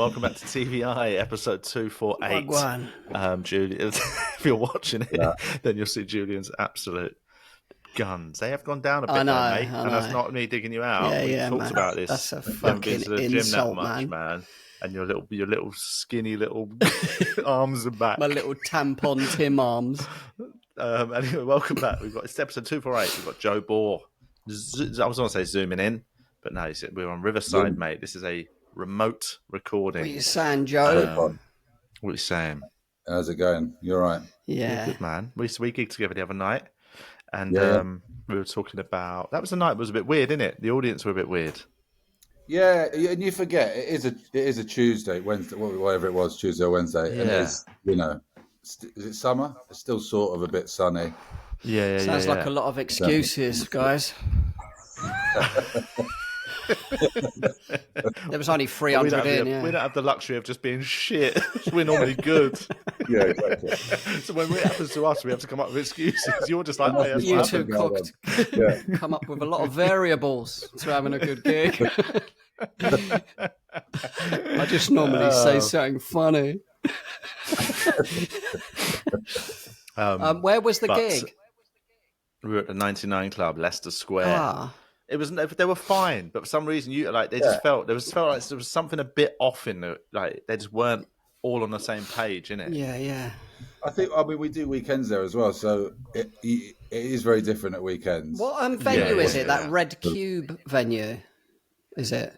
Welcome back to TVI, episode 248. Julian, if you're watching it, then you'll see Julian's absolute guns. They have gone down a bit, though, mate. And that's not me digging you out. We talked about this. That's a fucking insult, man. And your little skinny little arms and back. My little tampon Tim arms. Anyway, welcome back. It's episode 248. We've got Joe Bor. I was going to say zooming in, but no, we're on Riverside, mate. This is a remote recording. What are you saying, Joe? What are you saying? How's it going? You all right? Yeah. Good, man. We gigged together the other night, and we were talking about... That was a night that was a bit weird, didn't it? The audience were a bit weird. Yeah, and you forget, it is a Tuesday, Wednesday, whatever it was, Tuesday or Wednesday, and it is, is it summer? It's still sort of a bit sunny. Yeah. Sounds like a lot of excuses, guys. There was only 300 We don't have the luxury of just being shit. We're normally good. Yeah, exactly. So when it happens to us, we have to come up with excuses. You're just like, hey, you two cocked. Come up with a lot of variables to having a good gig. I just normally say something funny. Where was the gig? We were at the 99 Club, Leicester Square. It was. They were fine, but for some reason, they just felt like there was something a bit off in the they just weren't all on the same page, innit? Yeah. I mean, we do weekends there as well, so it is very different at weekends. What venue is it? That Red Cube venue, is it?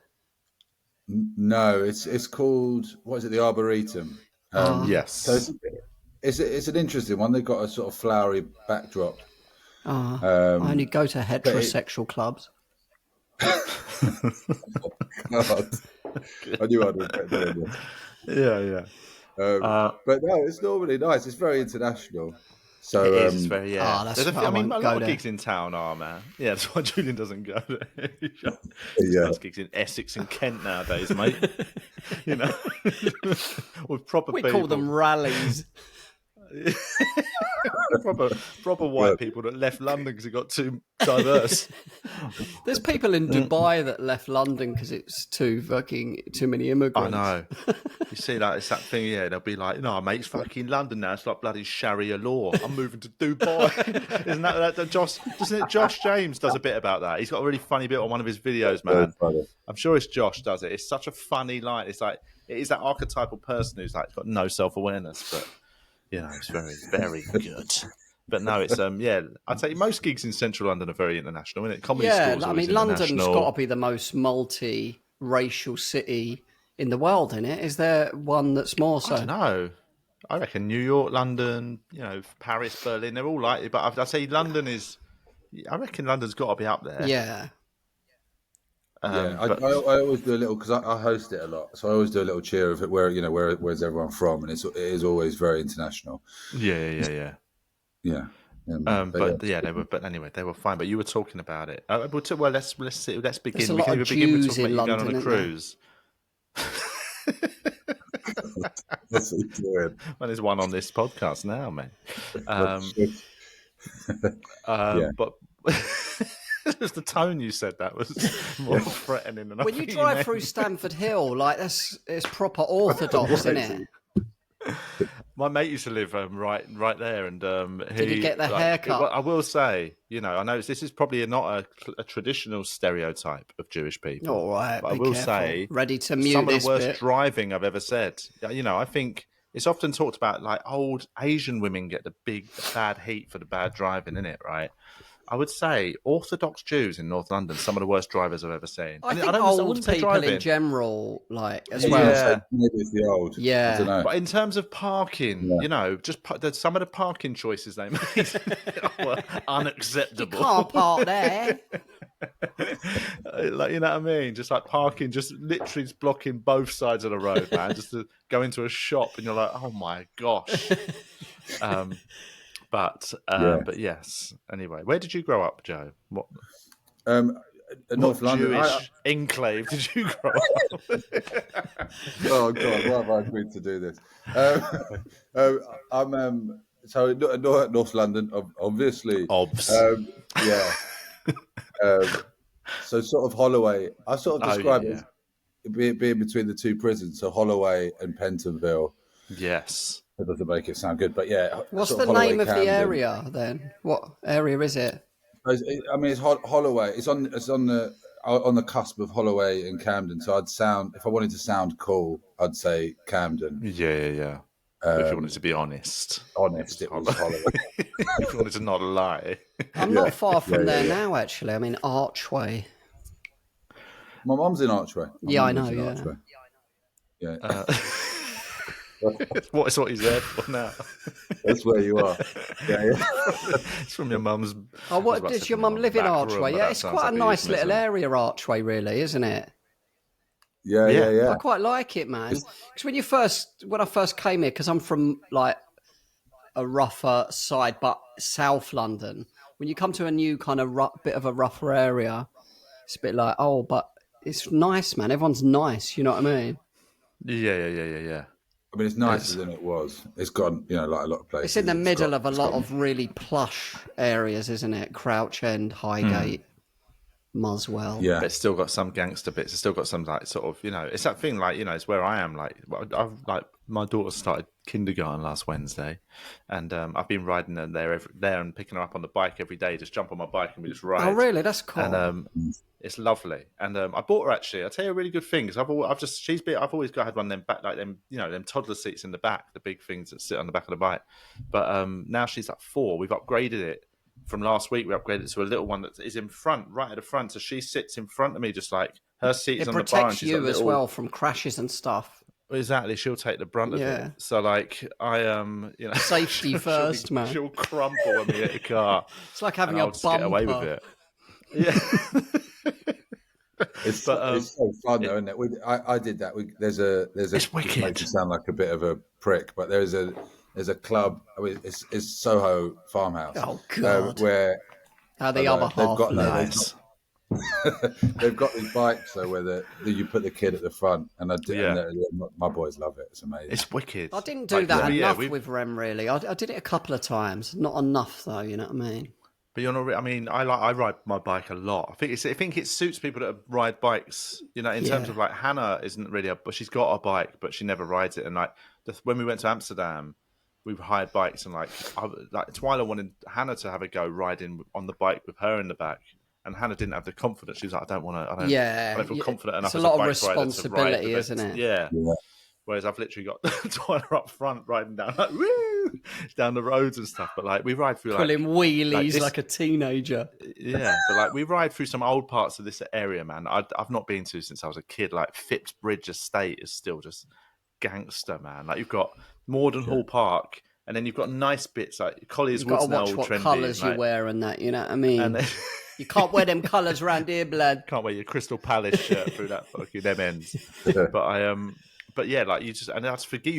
No, it's called, what is it? The Arboretum. Yes. So it's an interesting one. They've got a sort of flowery backdrop. I only go to heterosexual clubs. God. I knew I'd regret doing this. Yeah. But no, it's normally nice. It's very international. So it is. It's very, that's a lot of there. gigs in town are, man. Yeah, that's why Julian doesn't go there. There's gigs in Essex and Kent nowadays, mate. With proper we people. Call them rallies. proper white people that left London because it got too diverse. There's people in Dubai that left London because it's too many immigrants. I know. You see, it's that thing. Yeah, they'll be like, "No, mate, it's fucking London now. It's like bloody Sharia law. I'm moving to Dubai." Isn't that Josh? Doesn't it? Josh James does a bit about that. He's got a really funny bit on one of his videos, man. I'm sure it's Josh does it. It's such a funny line. It's like it is that archetypal person who's got no self-awareness, but. It's very, very good. But no, it's I'd say most gigs in central London are very international, isn't it? Comedy schools I mean, London's got to be the most multi-racial city in the world, isn't it? Is there one that's more so? I don't know. I reckon New York, London, Paris, Berlin, they're all like it. But I'd say I reckon London's got to be up there. Yeah. I always do a little, because I host it a lot, so I always do a little cheer of it. Where's everyone from, and it is always very international. Yeah. But anyway, they were fine. But you were talking about it. Let's begin. There's a we lot can of even begin with Jews talking in about you London, going on a cruise. That's what you're doing. Well, there's one on this podcast now, mate. But. Just the tone you said that was more threatening than when you drive through Stamford Hill, it's proper orthodox, isn't it? My mate used to live right there, and did he get the haircut? I will say, I know this is probably not a traditional stereotype of Jewish people. All right, but I will say, ready to mute some of this the worst bit. driving I've ever said. I think it's often talked about old Asian women get the bad heat for the bad driving, innit? Right. I would say Orthodox Jews in North London, some of the worst drivers I've ever seen. I think old people in general, as well. Yeah, maybe it's the old. Yeah. I don't know. But in terms of parking, just some of the parking choices they made were unacceptable. You can't park there. You know what I mean? Just parking, just literally blocking both sides of the road, man. Just to go into a shop and you're like, oh my gosh. But yes. Anyway, where did you grow up, Joe? What? North London. Jewish enclave did you grow up? Oh God, why have I agreed to do this? I'm North London, obviously. Obs. So sort of Holloway. I sort of describe it. being between the two prisons, so Holloway and Pentonville. Yes. That doesn't make it sound good, but yeah. What's sort the of Holloway, name of the Camden. area then? What area is it? I mean, it's Holloway. It's on the cusp of Holloway and Camden. So if I wanted to sound cool, I'd say Camden. Yeah. But if you wanted to be honest, it was Holloway. If you wanted to not lie. I'm not far from there now, actually. I'm in Archway. My mum's in Archway. I know, yeah. Archway. Yeah. What he's there for now? That's where you are. Yeah. It's from your mum's. Oh, what does your mum live in Archway? Yeah, it's quite a nice little area, Archway, really, isn't it? Yeah. I quite like it, man. Because when I first came here, because I'm from like a rougher side, but South London, when you come to a new kind of bit of a rougher area, it's a bit like, oh, but it's nice, man. Everyone's nice, you know what I mean? Yeah. I mean, it's nicer than it was. It's got, like a lot of places. It's in the middle of a lot of really plush areas, isn't it? Crouch End, Highgate, Muswell. Yeah. But it's still got some gangster bits. It's still got some like sort of, it's that thing like, it's where I am. Like, my daughter started kindergarten last Wednesday, and I've been riding her there and picking her up on the bike every day. Just jump on my bike and we just ride. Oh, really? That's cool. And it's lovely. And I bought her actually. I'll tell you a really good thing because I've always had one of them back, like them, them toddler seats in the back, the big things that sit on the back of the bike. But now she's like 4. We've upgraded it from last week. We upgraded it to a little one that is in front, right at the front. So she sits in front of me, just like her seat is on the bar. It protects you as well from crashes and stuff. Exactly, she'll take the brunt of it. So, like, safety first, man. She'll crumple when we hit the car. It's like having a bumper. Get away with it. Yeah, it's so fun though, isn't it? I did that. There's a. It's wicked. It makes you sound like a bit of a prick, but there's a club. I mean, it's Soho Farmhouse. Oh God! Where the other half got nice. They've got these bikes though where you put the kid at the front, and my boys love it. It's amazing. It's wicked. I didn't do that enough with Rem really. I did it a couple of times, not enough though. You know what I mean? But you're not. I mean, I ride my bike a lot. I think it suits people that ride bikes. In terms of like Hannah isn't really but she's got a bike, but she never rides it. And like when we went to Amsterdam, we hired bikes, and like Twyla wanted Hannah to have a go riding on the bike with her in the back. And Hannah didn't have the confidence. She was like, I don't feel confident enough. It's a lot of responsibility, isn't it? Yeah. Whereas I've literally got Twyla up front riding down, like, woo, down the roads and stuff. But like, we ride through pulling wheelies like a teenager. Yeah. But like, we ride through some old parts of this area, man. I've not been to since I was a kid. Like, Phipps Bridge Estate is still just gangster, man. Like, you've got Morden Hall Park. And then you've got nice bits like Collier's Wood's now all trendy. You've got to watch what colours you wear and that, you know what I mean? And you can't wear them colours around here, blood. Can't wear your Crystal Palace shirt through that fucking them ends. But yeah, like you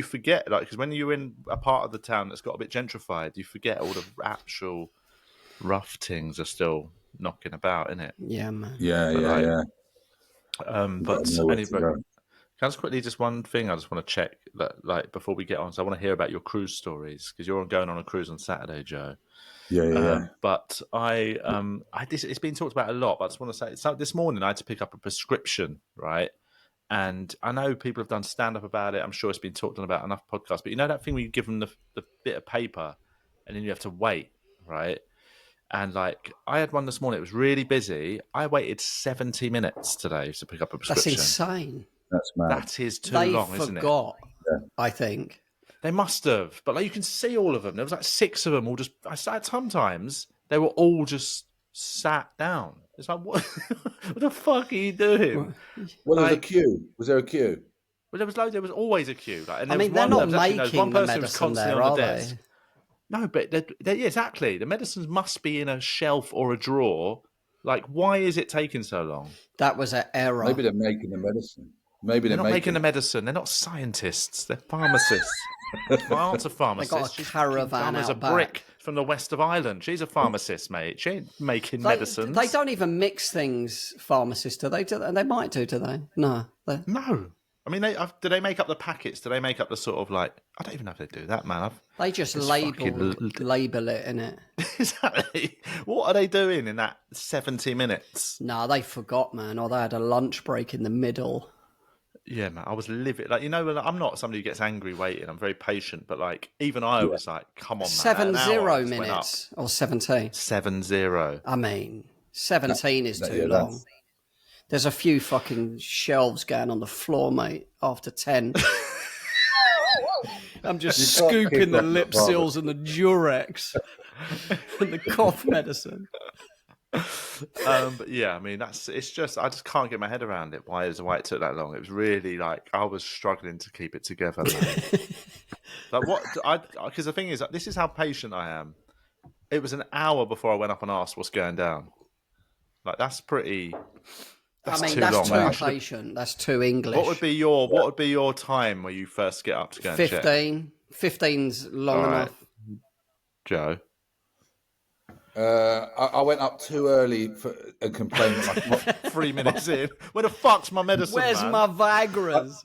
forget, like, because when you're in a part of the town that's got a bit gentrified, you forget all the actual rough things are still knocking about, innit? Yeah, man. Yeah. But anyway. Can I just quickly, just one thing I just want to check, that, like, before we get on. So I want to hear about your cruise stories, because you're going on a cruise on Saturday, Joe. Yeah. But it's been talked about a lot, but I just want to say, so this morning I had to pick up a prescription, right? And I know people have done stand-up about it. I'm sure it's been talked about enough podcasts. But you know that thing where you give them the bit of paper and then you have to wait, right? And like, I had one this morning. It was really busy. I waited 70 minutes today to pick up a prescription. That's insane. That's mad. That is too long, isn't it? They forgot, I think. They must have. But like, you can see all of them. There was like 6 of them all just... Sometimes they were all just sat down. It's like, what the fuck are you doing? Well, there was a queue. Was there a queue? Well, there was loads. There was always a queue. Like, and I mean, they're not making the medicine there, are they? No, but yeah, exactly. The medicines must be in a shelf or a drawer. Like, why is it taking so long? That was an error. Maybe they're making the medicine. Maybe they're not making the medicine. They're not scientists. They're pharmacists. My aunt's a pharmacist. They got a caravan out a brick from the west of Ireland. She's a pharmacist, mate. She ain't making medicines. They don't even mix things, pharmacists, do they? They might do they? No. No. I mean, do they make up the packets? Do they make up the sort of like... I don't even know if they do that, man. They just label it, innit? Exactly. What are they doing in that 70 minutes? No, they forgot, man. Or they had a lunch break in the middle. Yeah, man, I was livid. Like, I'm not somebody who gets angry waiting. I'm very patient, but like, even I was like, "Come on, man!" 70 minutes or 17. 70. I mean, 17 is too long. There's a few fucking shelves going on the floor, mate. After 10, I'm just scooping the lip seals and the Durex and the cough medicine. But yeah, I mean, it's just I just can't get my head around it. Why it took that long? It was really like I was struggling to keep it together. Like because the thing is, this is how patient I am. It was an hour before I went up and asked what's going down. Like that's too patient. That's too English. What would be your time where you first get up to go and 15. 15's long enough. Joe. I went up too early and complained about my 3 minutes in. Where the fuck's my medicine? Where's my Vigras?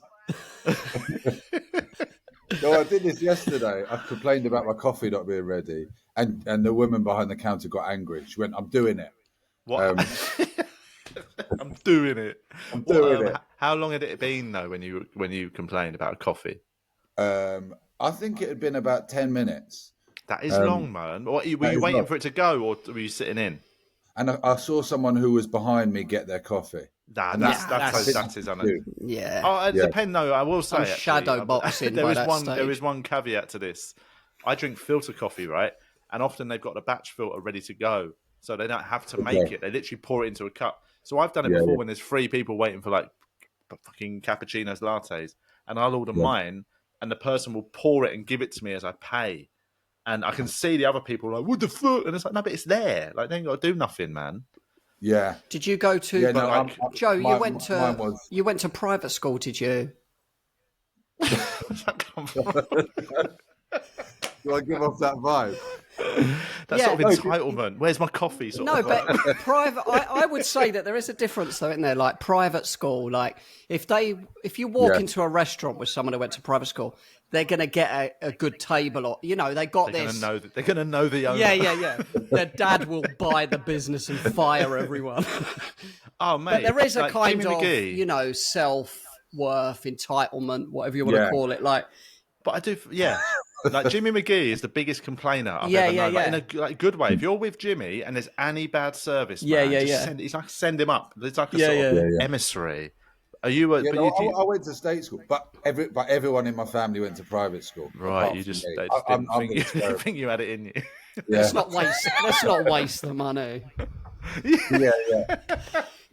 No, I did this yesterday. I complained about my coffee not being ready, and the woman behind the counter got angry. She went, "I'm doing it." What? I'm doing it. I'm doing it. How long had it been though when you complained about a coffee? I think it had been about 10 minutes. That is long, man. Were you waiting for it to go, or were you sitting in? And I saw someone who was behind me get their coffee. That is unacceptable. Yeah. Oh, it depends though. I will say, I'm shadow boxing. There is one caveat to this. I drink filter coffee, right? And often they've got a batch filter ready to go, so they don't have to make it. They literally pour it into a cup. So I've done it before when there's 3 people waiting for like fucking cappuccinos, lattes, and I'll order mine, and the person will pour it and give it to me as I pay. And I can see the other people like, "What the fuck?" And it's like, no, but it's there. Like, they ain't got to do nothing, man. Yeah. Did you go to? Yeah, no, Joe, you went to private school, did you? Where's that come from? Do I give off that vibe? That sort of entitlement. Where's my coffee? But private. I would say that there is a difference, though, isn't there? Like private school, like if you walk into a restaurant with someone who went to private school, they're going to get a good table, or they got they're this. They're going to know the owner. Yeah. Their dad will buy the business and fire everyone. Oh, mate. But there is a kind Jimmy of McGee. Self-worth, entitlement, whatever you want to call it. Like, but I do, like Jimmy McGee is the biggest complainer I've ever known. Like, in a good way. If you're with Jimmy and there's any bad service, send him up. It's like a sort of emissary. Are you? I went to state school, but everyone in my family went to private school. Right, you just didn't think you had it in you. Yeah. Let's not waste the money. Yeah.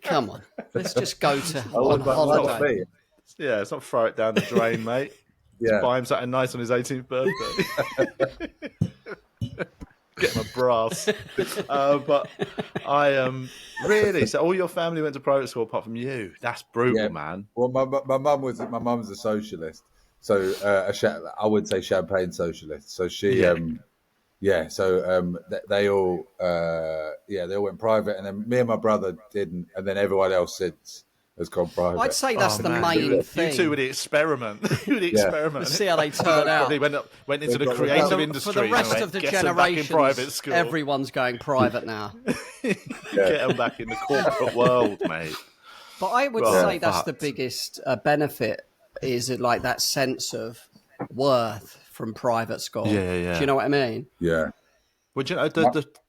Come on, let's just go to on holiday. Yeah, it's not throw it down the drain, mate. Just buy him something nice on his 18th birthday. Get him a brass. But I really. So all your family went to private school apart from you. That's brutal, man. Well, my mum's a socialist, so I would say champagne socialist. So she, they all went private, and then me and my brother didn't, and then everyone else has gone private. I'd say that's the main thing. You two were the experiment. Let's see how they turn out. They went into the creative industry. For the rest of the generations, everyone's going private now. Get them back in the corporate world, mate. But I would say that's the biggest benefit, is it like that sense of worth from private school. Yeah. Do you know what I mean? Yeah. Well, do you know,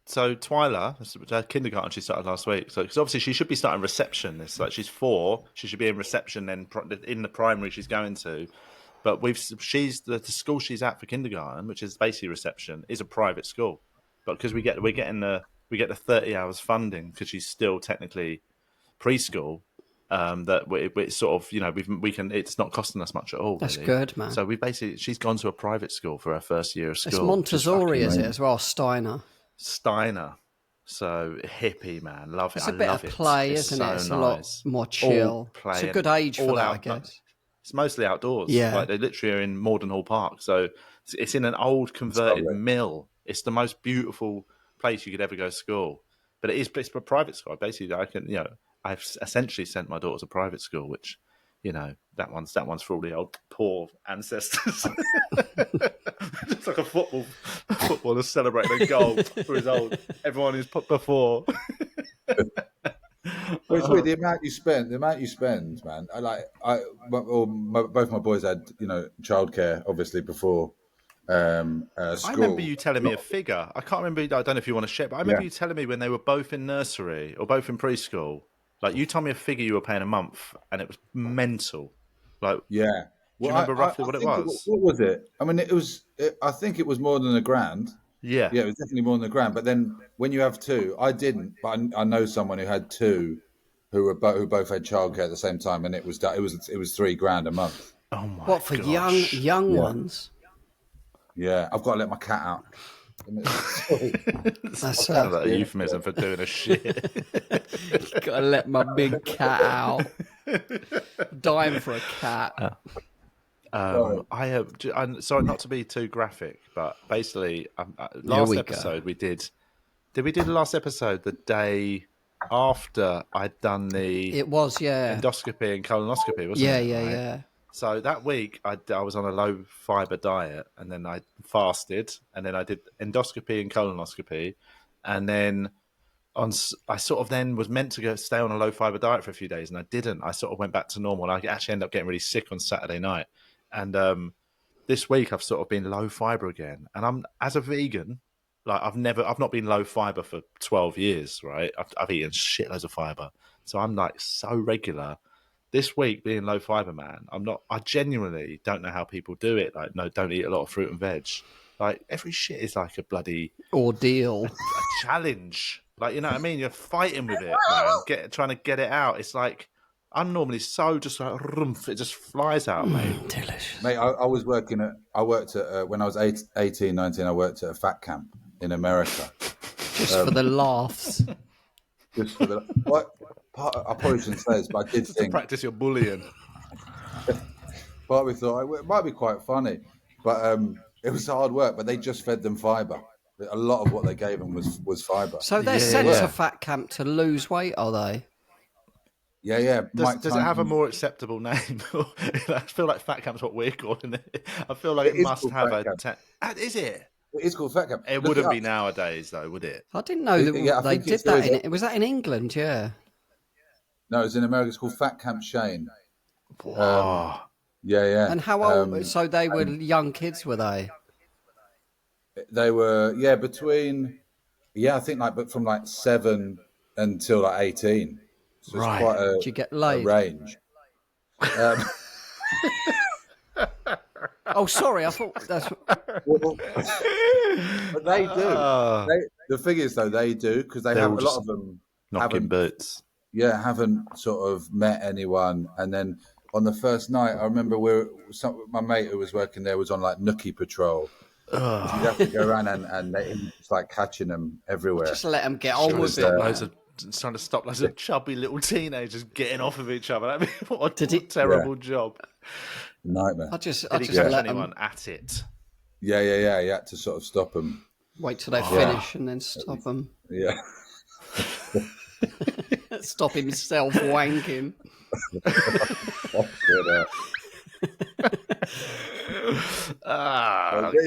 so Twyla, kindergarten, she started last week. So, because obviously she should be starting reception. It's like she's 4, she should be in reception. Then in the primary she's going to, but the school she's at for kindergarten, which is basically reception, is a private school. But because we get the 30 hours funding because she's still technically preschool. That we sort of, we can. It's not costing us much at all. That's really. good, man. So she's gone to a private school for her first year of school. It's Montessori, is it as well? Steiner. So hippie, man, love it. It's a bit of play, isn't it? It's a lot more chill. It's a good age for that, I guess. It's mostly outdoors. Yeah, like they literally are in Morden Hall Park. So it's in an old converted mill. It's the most beautiful place you could ever go to school. But it's a private school. Basically, I've essentially sent my daughter to private school, which, that one's for all the old poor ancestors. It's like a footballer celebrating a goal for his everyone who's put before. Well, it's weird, the amount you spend, man. Both my boys had, childcare obviously before school. I remember you telling me a figure. I can't remember. I don't know if you want to share, but I remember you telling me when they were both in nursery or both in preschool. Like you told me a figure you were paying a month, and it was mental. Like, yeah. Do you remember roughly what it was? What was it? I mean, I think it was more than $1,000. Yeah. Yeah, it was definitely more than $1,000. But then when you have two, I didn't, but I know someone who had two, who both had childcare at the same time, and it was $3,000 a month. Oh my! What for gosh. young ones? Yeah, I've got to let my cat out. That's Sounds like a euphemism for doing a shit. Gotta let my big cat out. Dying for a cat. I have. I'm sorry, not to be too graphic, but basically, last episode we did. Did we do the last episode the day after I'd done the? It was endoscopy and colonoscopy, wasn't it? Yeah. So that week I was on a low fiber diet, and then I fasted, and then I did endoscopy and colonoscopy, and then I sort of then was meant to stay on a low fiber diet for a few days, and I didn't. I sort of went back to normal. And I actually ended up getting really sick on Saturday night, and this week I've sort of been low fiber again. And I'm, as a vegan, like I've not been low fiber for 12 years, right? I've eaten shitloads of fiber, so I'm like so regular. This week being low fiber, man, I genuinely don't know how people do it. Like, no, don't eat a lot of fruit and veg. Like every shit is like a bloody ordeal, a challenge. Like, you know what I mean? You're fighting with it, man. Trying to get it out. It's like I'm normally so just like it just flies out, mate. Delicious, mate. I worked at when I was 18, 19. I worked at a fat camp in America, just for the laughs. Just for the what? I probably shouldn't say this, but I did just to practice your bullying. Part of me thought it might be quite funny, but it was hard work. But they just fed them fibre. A lot of what they gave them was fibre. So they're sent to fat camp to lose weight, are they? Yeah. Does it have a more acceptable name? I feel like fat camp's what we're calling it. I feel like it must have a. Is it? It is called fat camp. It wouldn't be nowadays, though, would it? I didn't know that they did that. Was that in England? Yeah. No, it's in America. It's called Fat Camp Shane. Wow. Yeah. And how old? So they were young kids, were they? They were, between, I think but from 7 until 18. So right. It's quite Did you get laid? A range. Oh, sorry. I thought that's. But they do. The thing is, though, they do because they have a lot of them knocking boots. Yeah, haven't sort of met anyone. And then on the first night, I remember my mate who was working there was on nookie patrol. You'd have to go around and they just catching them everywhere. Just let them get on with it. Trying to stop loads of chubby little teenagers getting off of each other. I mean, what a terrible job. Nightmare. I just let anyone at it. Yeah. You had to sort of stop them. Wait till they finish and then stop them. Yeah. Stop himself wanking. It's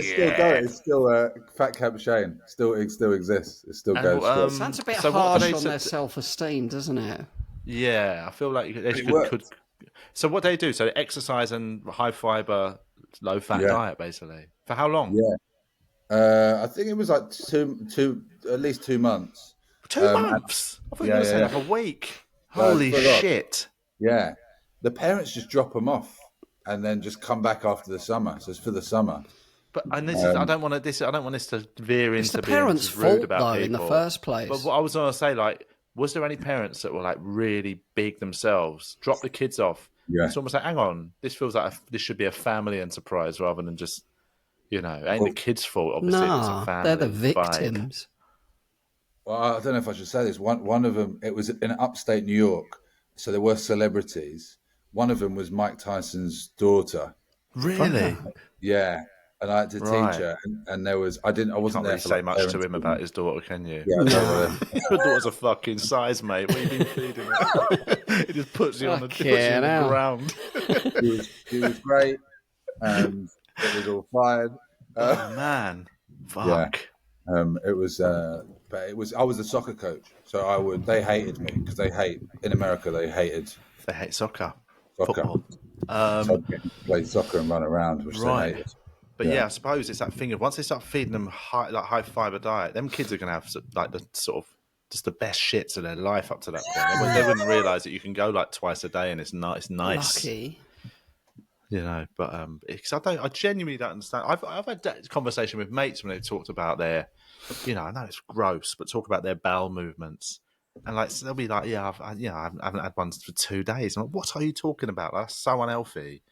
still going. It's still Fat Camp Shane. It still exists. It still goes. Sounds a bit harsh on their self-esteem, doesn't it? Yeah, I feel like they could. So what they do? So they exercise and high fiber, low fat diet, basically. For how long? Yeah, I think it was at least 2 months. 2 months? I thought you were saying a week. Holy shit! Yeah, the parents just drop them off and then just come back after the summer. So it's for the summer. But I don't want this to veer into the being parents' rude fault about though people. in the first place. But what I was going to say, was there any parents that were really big themselves, drop the kids off? Yeah. It's almost like, hang on, this feels like this should be a family enterprise rather than just, ain't the kids' fault. Obviously, it's a family. They're the victims. Well, I don't know if I should say this. One of them, it was in upstate New York, so there were celebrities. One of them was Mike Tyson's daughter. Really? Yeah, and I had to teach her, and there was I wasn't there really to say much to him about his daughter, can you? Yeah, your daughter's a fucking size, mate. What have you been feeding her? It just puts you on the ground. He was great, and it was all fine. Oh man, fuck. Yeah. It was, but it was. I was a soccer coach, so They hated me because in America they hated soccer, soccer. football. So I'd get to play soccer and run around, which they hated. But yeah, I suppose it's that thing of once they start feeding them high fiber diet, them kids are going to have like the sort of just the best shits of their life up to that point. They wouldn't realise that you can go like twice a day and it's nice. Lucky. But because I genuinely don't understand. I've had that conversation with mates when they've talked about their, I know it's gross, but talk about their bowel movements, and like so they'll be like, I haven't had one for 2 days. I'm like, what are you talking about? That's so unhealthy.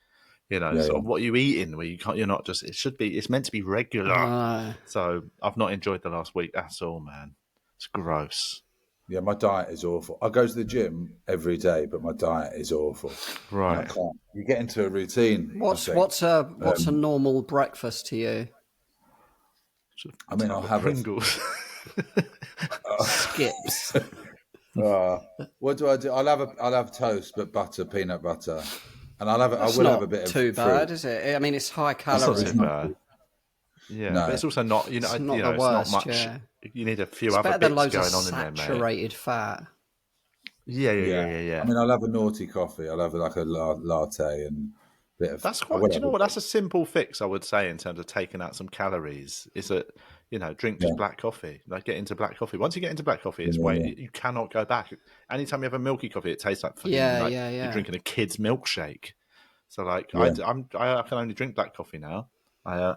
Sort of what are you eating where you can't. You're not just. It's meant to be regular. So I've not enjoyed the last week at all, man. It's gross. Yeah, my diet is awful. I go to the gym every day, but my diet is awful. Right. I can't. You get into a routine. What's a normal breakfast to you? I mean, I'll have Pringles. Skips. What do I do? I'll have toast, but peanut butter, and I will have a bit of too bad, fruit. is it? I mean, it's high That's calories. not too bad. Yeah, No. But it's also not. It's not it's the worst, not much. yeah. You need a few It's other better than bits loads going of on in there, mate. saturated fat. Yeah. I mean, I'll have a naughty coffee. I'll have like a latte and a bit of. That's quite. Do you know what? That's a simple fix, I would say, in terms of taking out some calories. Is that drink just black coffee. Like get into black coffee. Once you get into black coffee, it's you cannot go back. Anytime you have a milky coffee, it tastes like fucking you're drinking a kid's milkshake. So like I can only drink black coffee now.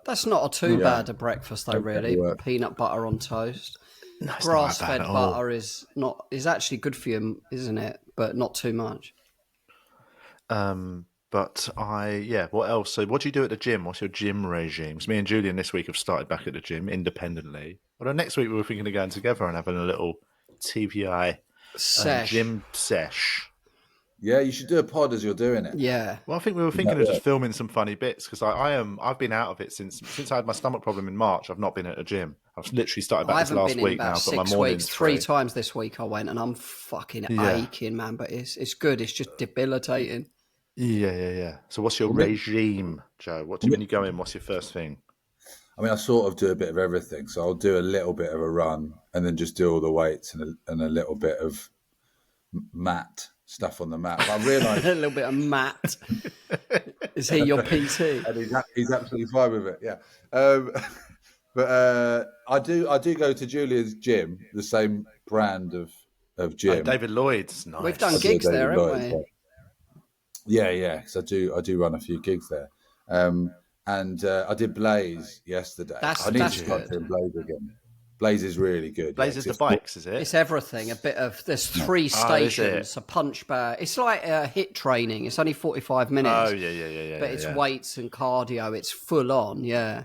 That's not too bad a breakfast though, really. Peanut butter on toast. No, Grass-fed butter is actually good for you, isn't it? But not too much. But what else? So what do you do at the gym? What's your gym regime? So me and Julian this week have started back at the gym independently. Although next week we were thinking of going together and having a little TVI gym sesh. Yeah, you should do a pod as you're doing it. Yeah. Well, I think we were thinking of just filming some funny bits because I've been out of it since I had my stomach problem in March. I've not been at a gym. I've literally started back this last week now. I've got my mornings 3 times this week I went and I'm fucking aching, man. But it's good. It's just debilitating. Yeah. So what's your regime, Joe? When you go in, what's your first thing? I mean, I sort of do a bit of everything. So I'll do a little bit of a run and then just do all the weights and a little bit of mat stuff on the mat. But I realise a little bit of Matt. Is he your PT? And he's absolutely fine with it. Yeah, but I do go to Julian's gym, the same brand of gym. David Lloyd's. Nice. We've done gigs there, haven't we? Yeah. Because I do run a few gigs there. And I did Blaze yesterday. I need to start doing Blaze again. Blaze is really good. Blaze is the bikes, is it? It's everything. There's 3 stations, a punch bag. It's like HIIT training. It's only 45 minutes. Oh, yeah. But it's weights and cardio. It's full on, yeah.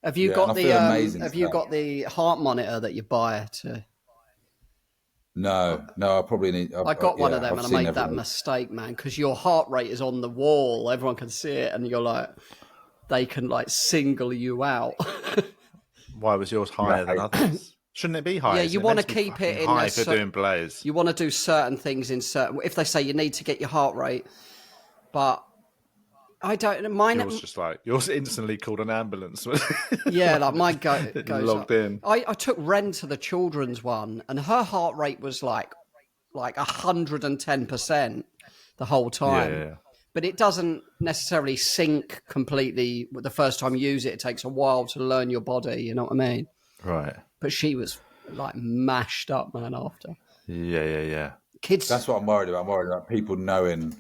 Have you got the heart monitor that you buy to? No, I probably need. I got one of them and I made that mistake, man, because your heart rate is on the wall. Everyone can see it, and you're like, they can like single you out. Why was yours higher than others? Shouldn't it be higher? Yeah, you want to keep it in high for doing Blaze. You want to do certain things in certain. If they say you need to get your heart rate, but I don't. Yours instantly called an ambulance. Yeah, like mine goes logged up. in. I took Ren to the children's one, and her heart rate was like 110% the whole time. Yeah. But it doesn't necessarily sync completely. The first time you use it, it takes a while to learn your body. You know what I mean? Right. But she was like mashed up, man. After. Yeah. Kids. That's what I'm worried about. I'm worried about people knowing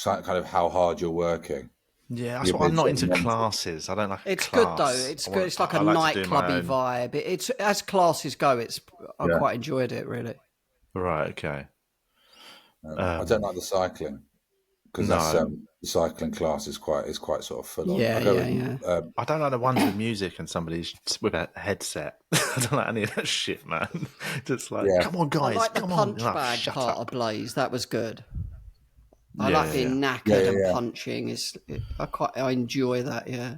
kind of how hard you're working. Yeah, that's what I'm not into classes. I don't like. It's good though. It's good. It's like a nightclubby vibe. It's as classes go. I quite enjoyed it really. Right. Okay. I don't like the cycling because the cycling class is quite sort of full on. Yeah. I don't like the ones with music and somebody's with a headset. I don't like any of that shit, man. Just like, come on, guys, I like come the on. punch bag part of Blaze. That was good. I like being knackered and punching. I enjoy that. Yeah.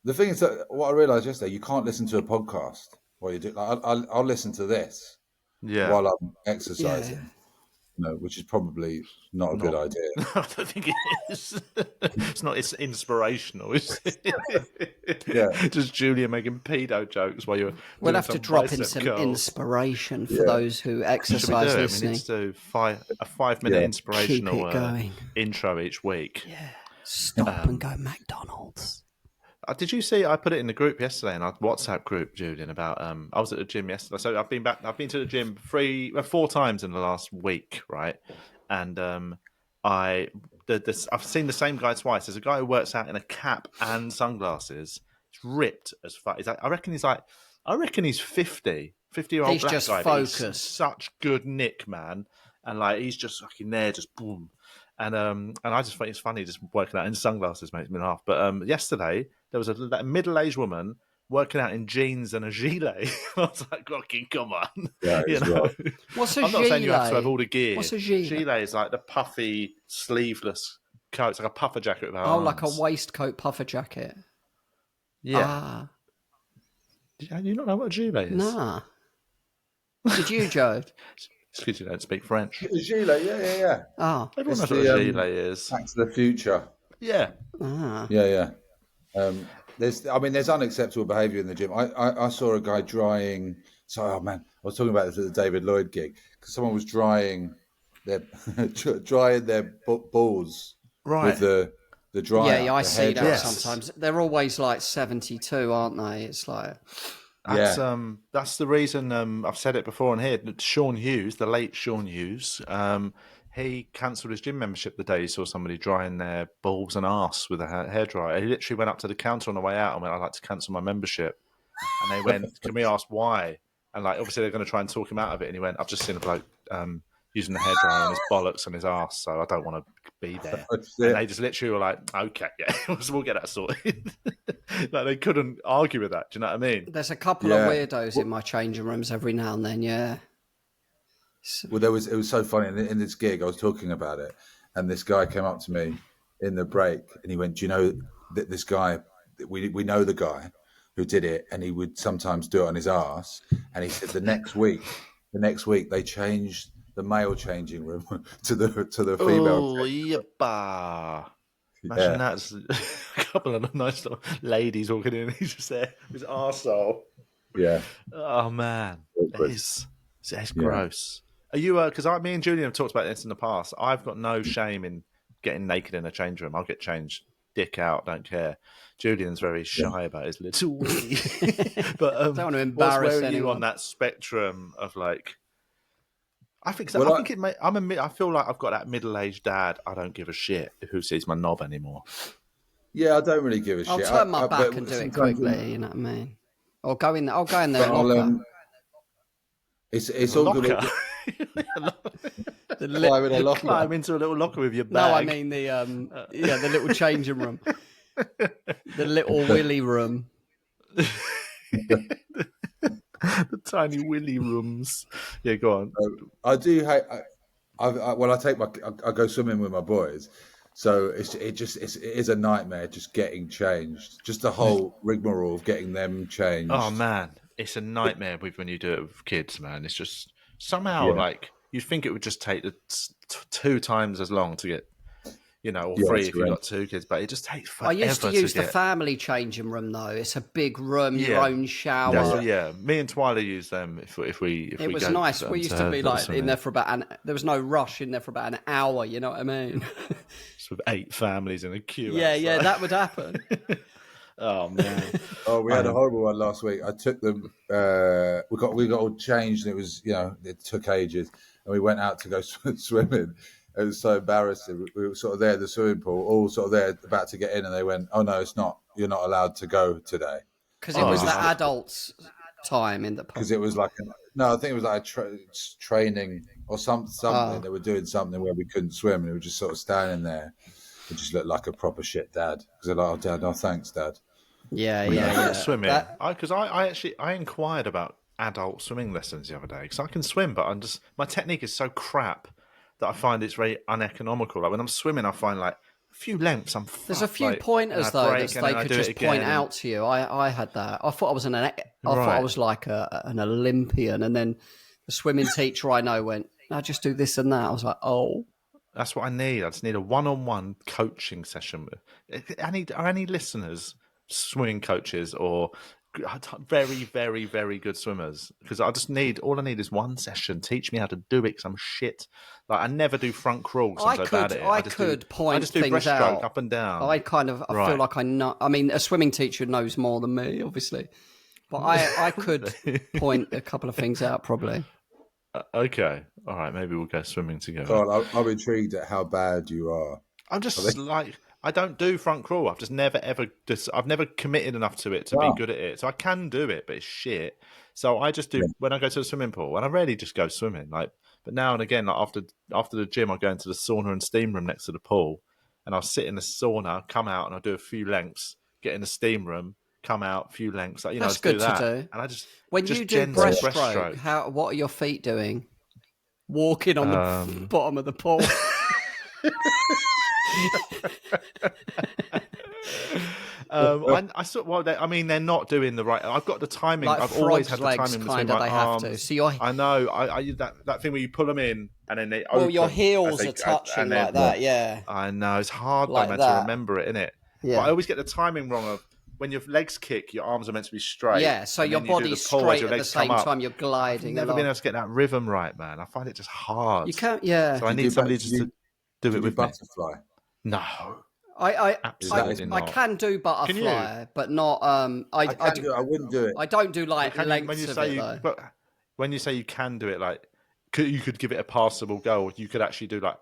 The thing is that what I realised yesterday, you can't listen to a podcast while you do. Like, I'll listen to this while I'm exercising. which is probably not a good idea. I don't think it is. It's not. It's inspirational. Is it? Yeah. Just Julian making pedo jokes while you're. We'll doing have to some drop in bicep some curls. inspiration for those who Should we exercise do it? listening. We need to do a 5-minute inspirational Keep it going. intro each week. Yeah. Stop and go McDonald's. Did you see? I put it in the group yesterday, in our WhatsApp group, Julian. About I was at the gym yesterday, so I've been back. I've been to the gym 4 times in the last week, right? And I've seen the same guy twice. There's a guy who works out in a cap and sunglasses. He's ripped as fuck. I reckon he's 50 year old He's black just guy. But he's focused. such good nick, man. And like he's just fucking there, just boom. And I just think it's funny just working out in sunglasses makes me laugh. But yesterday there was a middle-aged woman working out in jeans and a gilet. I was like, fucking come on. Yeah, You know? right. What's a I'm not saying you have to have all the gear. What's a gilet? Gilet is like the puffy, sleeveless coat. It's like a puffer jacket with Oh, arms. like a waistcoat puffer jacket. Yeah. Ah, Do you not know what a gilet is? nah. Did you, Joe? It's because you don't speak French. Gilet, yeah. Oh, Everyone It's knows the, what a gilet is. Back to the Future. Yeah. ah. Yeah. There's unacceptable behaviour in the gym. I saw a guy drying. Sorry, oh man, I was talking about this at the David Lloyd gig because someone was drying their balls Right. with the dryer. Yeah, I the see hair that dryer. Yes. sometimes. They're always like 72, aren't they? It's like, That's the reason I've said it before on here. Sean Hughes, the late Sean Hughes, he cancelled his gym membership the day he saw somebody drying their balls and arse with a hairdryer. He literally went up to the counter on the way out and went, "I'd like to cancel my membership." And they went, "Can we ask why?" And like, obviously they're going to try and talk him out of it. And he went, "I've just seen a bloke using the hairdryer on his bollocks and his arse, so I don't want to be there." And they just literally were like, "Okay, yeah, we'll get that sorted." Like they couldn't argue with that. Do you know what I mean? there's a couple of weirdos in my changing rooms every now and then, yeah. Well, it was so funny in this gig. I was talking about it, and this guy came up to me in the break, and he went, "Do you know that this guy? We know the guy who did it, and he would sometimes do it on his arse." And he said the next week they changed the male changing room to the female. Oh, yippa. Imagine that's a couple of nice little ladies walking in. He's just there with his arsehole. Yeah. Oh man, it's gross. Are you? Because me and Julian have talked about this in the past. I've got no shame in getting naked in a change room. I'll get changed, dick out, don't care. Julian's very shy about his little wee. But Don't want to embarrass where are you anyone. on that spectrum of like? I think. Well, I feel like I've got that middle-aged dad. I don't give a shit who sees my knob anymore. Yeah, I don't really give a shit. I'll turn my back but and do it sometimes quickly, you know what I mean? I'll go in there and I'll, lock up. It's all good. Locker. Climb in a locker. Climb into a little locker with your bag. No, I mean the little changing room. The little willy room. The tiny willy rooms. Yeah, go on. I do hate. I go swimming with my boys, so it is a nightmare just getting changed. Just the whole rigmarole of getting them changed. Oh man, it's a nightmare when you do it with kids, man. It's just somehow like you'd think it would just take 2 times as long to get, or 3 if you've got 2 kids, but it just takes forever. I used to use the get... family changing room though. It's a big room, your own shower. Yeah, me and Twyla use them if we. It was go nice. We used to be like swimming. in there for there was no rush in there for about an hour. You know what I mean? Just with 8 families in a queue. Yeah, that would happen. Oh man. Oh, we had a horrible one last week. I took them. We got all changed, and it was it took ages, and we went out to go swimming. It was so embarrassing. We were sort of there at the swimming pool, all sort of there about to get in, and they went, "Oh no, it's not. You're not allowed to go today." Because it was the adults' time in the pub. Because it was like I think it was like a training or something. They were doing something where we couldn't swim, and we were just sort of standing there. It just looked like a proper shit dad. Because they're like, "Oh, Dad, no thanks, Dad." Yeah. Swimming. Because I inquired about adult swimming lessons the other day because I can swim, but my technique is so crap that I find it's very uneconomical. Like when I'm swimming, I find like a few lengths. There's a few pointers though that they could just point out to you. I had that. I thought I was thought I was like an Olympian, and then the swimming teacher I know went, Now just do this and that. I was like, oh. That's what I need. I just need a one-on-one coaching session. Are any listeners swimming coaches or very, very, very good swimmers? Because all I need is one session. Teach me how to do it because I'm shit. Like I never do front crawl. I'm so bad at it. I could point I just do things breaststroke out. up and down. I feel like I know. I mean, a swimming teacher knows more than me, obviously. But I could point a couple of things out probably. Okay. All right. Maybe we'll go swimming together. God, I'm intrigued at how bad you are. I'm just like, I don't do front crawl. I've just never, ever, I've never committed enough to it to be good at it. So I can do it, but it's shit. So I just do when I go to the swimming pool, and I rarely just go swimming. Like, but now and again, like after the gym, I go into the sauna and steam room next to the pool, and I'll sit in the sauna, come out, and I'll do a few lengths, get in the steam room, come out, a few lengths. Like, That's just good do that. to do. And I just when just you do gentle breaststroke, what are your feet doing? Walking on the bottom of the pool. I mean, they're not doing the right. I've got the timing. Like I've always had the legs, timing between my they arms. have to. So you're, I know. I that thing where you pull them in and then they open. your heels are touching like that. Yeah. I know it's hard like though, man, that. to remember it, innit? Yeah. But I always get the timing wrong of when your legs kick, your arms are meant to be straight. Yeah, so your body's straight at the same time you're gliding. I've never been able to get that rhythm right, man. I find it just hard. You can't. Yeah. So I need somebody just to do it with butterfly. Me. No. I can do butterfly, Can you? but not. I wouldn't do it. I don't do like lengths when you of say it, but when you say you can do it, like you could give it a passable go, or you could actually do like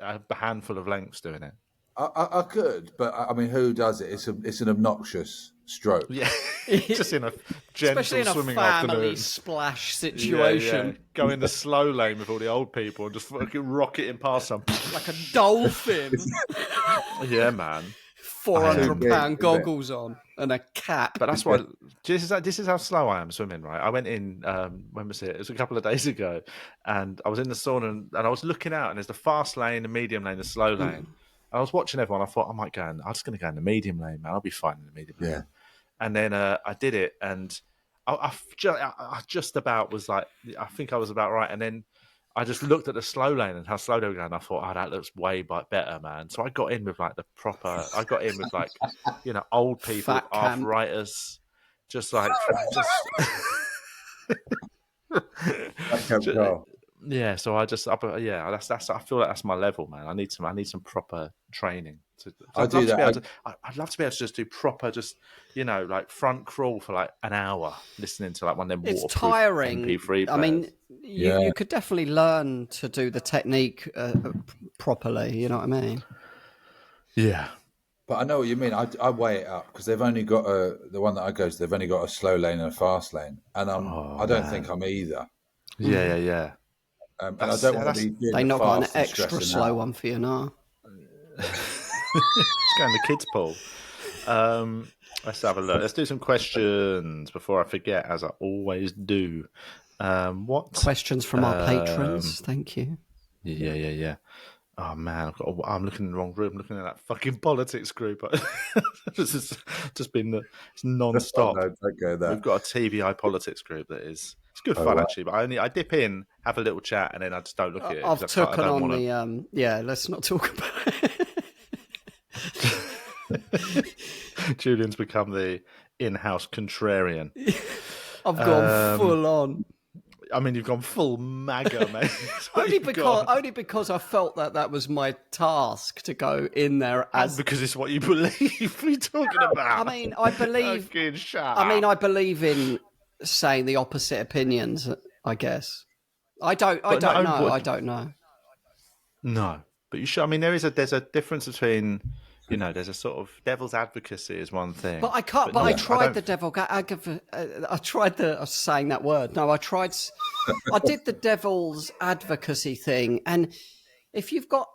a handful of lengths doing it. I could, but I mean, who does it? It's an obnoxious stroke. Yeah, just in a gentle especially in a swimming family afternoon. splash situation. Yeah. Go in the slow lane with all the old people and just fucking rocketing past them like a dolphin. Yeah, man. 400-pound goggles on and a cap. But that's why this is how slow I am swimming, right? I went in, when was it? It was a couple of days ago, and I was in the sauna and I was looking out, and there's the fast lane, the medium lane, the slow lane. I was watching everyone. I thought I'm just going to go in the medium lane, man. I'll be fine in the medium lane. And then I did it, and I just about was like, I think I was about right. And then I just looked at the slow lane and how slow they were going. I thought, that looks way better, man. So I got in with like old people with arthritis, just like yeah. So I feel like that's my level, man. I need some proper training. I'd love to be able to just do proper, like front crawl for like an hour, listening to like one of them waterproof tiring. MP3 players. I mean, you could definitely learn to do the technique properly. You know what I mean? Yeah. But I know what you mean. I weigh it up because they've only got the one that I go to. They've only got a slow lane and a fast lane, and I don't think I'm either. Yeah. And I don't want to be. They not got an extra slow one for you, no. Let's go in the kids' pool. Let's have a look. Let's do some questions before I forget, as I always do. What questions from our patrons? Thank you. Yeah. Oh man, I'm looking in the wrong room. Looking at that fucking politics group. This has just been it's non-stop. No, don't go there. We've got a TVI politics group that is. It's good fun actually, but I dip in, have a little chat, and then I just don't look at it. I've taken on the let's not talk about it. Julian's become the in-house contrarian. I've gone full on. I mean, you've gone full MAGA, mate. only because I felt that was my task to go in there because it's what you believe. What are you talking about? I mean, I believe. I believe in saying the opposite opinions. I guess. I don't know. No, but you should. I mean, there's a difference between. There's a sort of devil's advocacy is one thing. But I can't. But I tried the devil. I tried saying that word. No, I tried. I did the devil's advocacy thing, and if you've got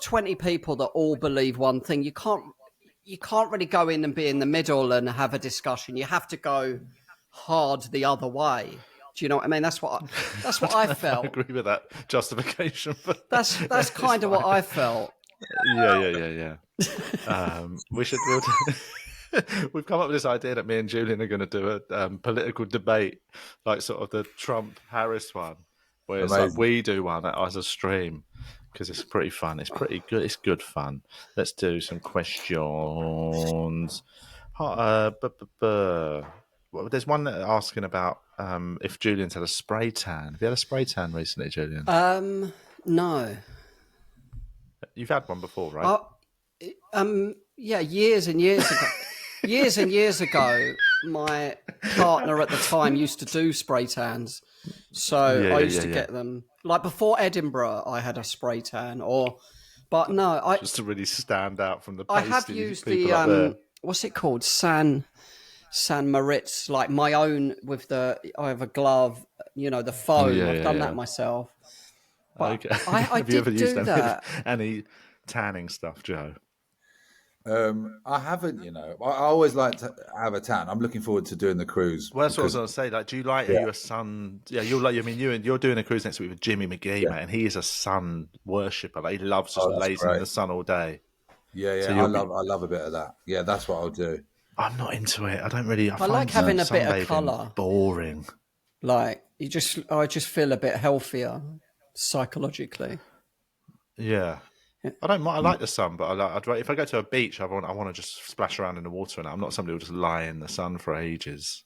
20 people that all believe one thing, you can't really go in and be in the middle and have a discussion. You have to go hard the other way. Do you know what I mean? That's what I felt. I agree with that justification. But that's kind of what I felt. Yeah. We've come up with this idea that me and Julian are going to do a political debate, like sort of the Trump-Harris one, where it's like we do one as a stream because it's pretty fun. It's pretty good. It's good fun. Let's do some questions. Well, there's one asking about if Julian's had a spray tan. Have you had a spray tan recently, Julian? No. You've had one before, right? Yeah, years and years ago. Years and years ago, my partner at the time used to do spray tans. So I used to get them. Like before Edinburgh, I had a spray tan. But no, just to really stand out from the I have used the, what's it called? San Moritz, like my own with I have a glove, the foam. I've done that myself. But okay. I have did you ever used do that. any tanning stuff, Joe? I haven't, I always like to have a tan. I'm looking forward to doing the cruise. Well, that's what I was going to say. Like, do you like? Are you a sun? Yeah, you're like. I mean, you're doing a cruise next week with Jimmy McGee, mate, and he is a sun worshipper. Like, he loves just lazing in the sun all day. Yeah. So I love a bit of that. Yeah, that's what I'll do. I'm not into it. I don't really. I like having a bit of colour. Boring. Like I just feel a bit healthier psychologically. Yeah. I don't mind. I like the sun, but if I go to a beach, I want to just splash around in the water, and I'm not somebody who will just lie in the sun for ages.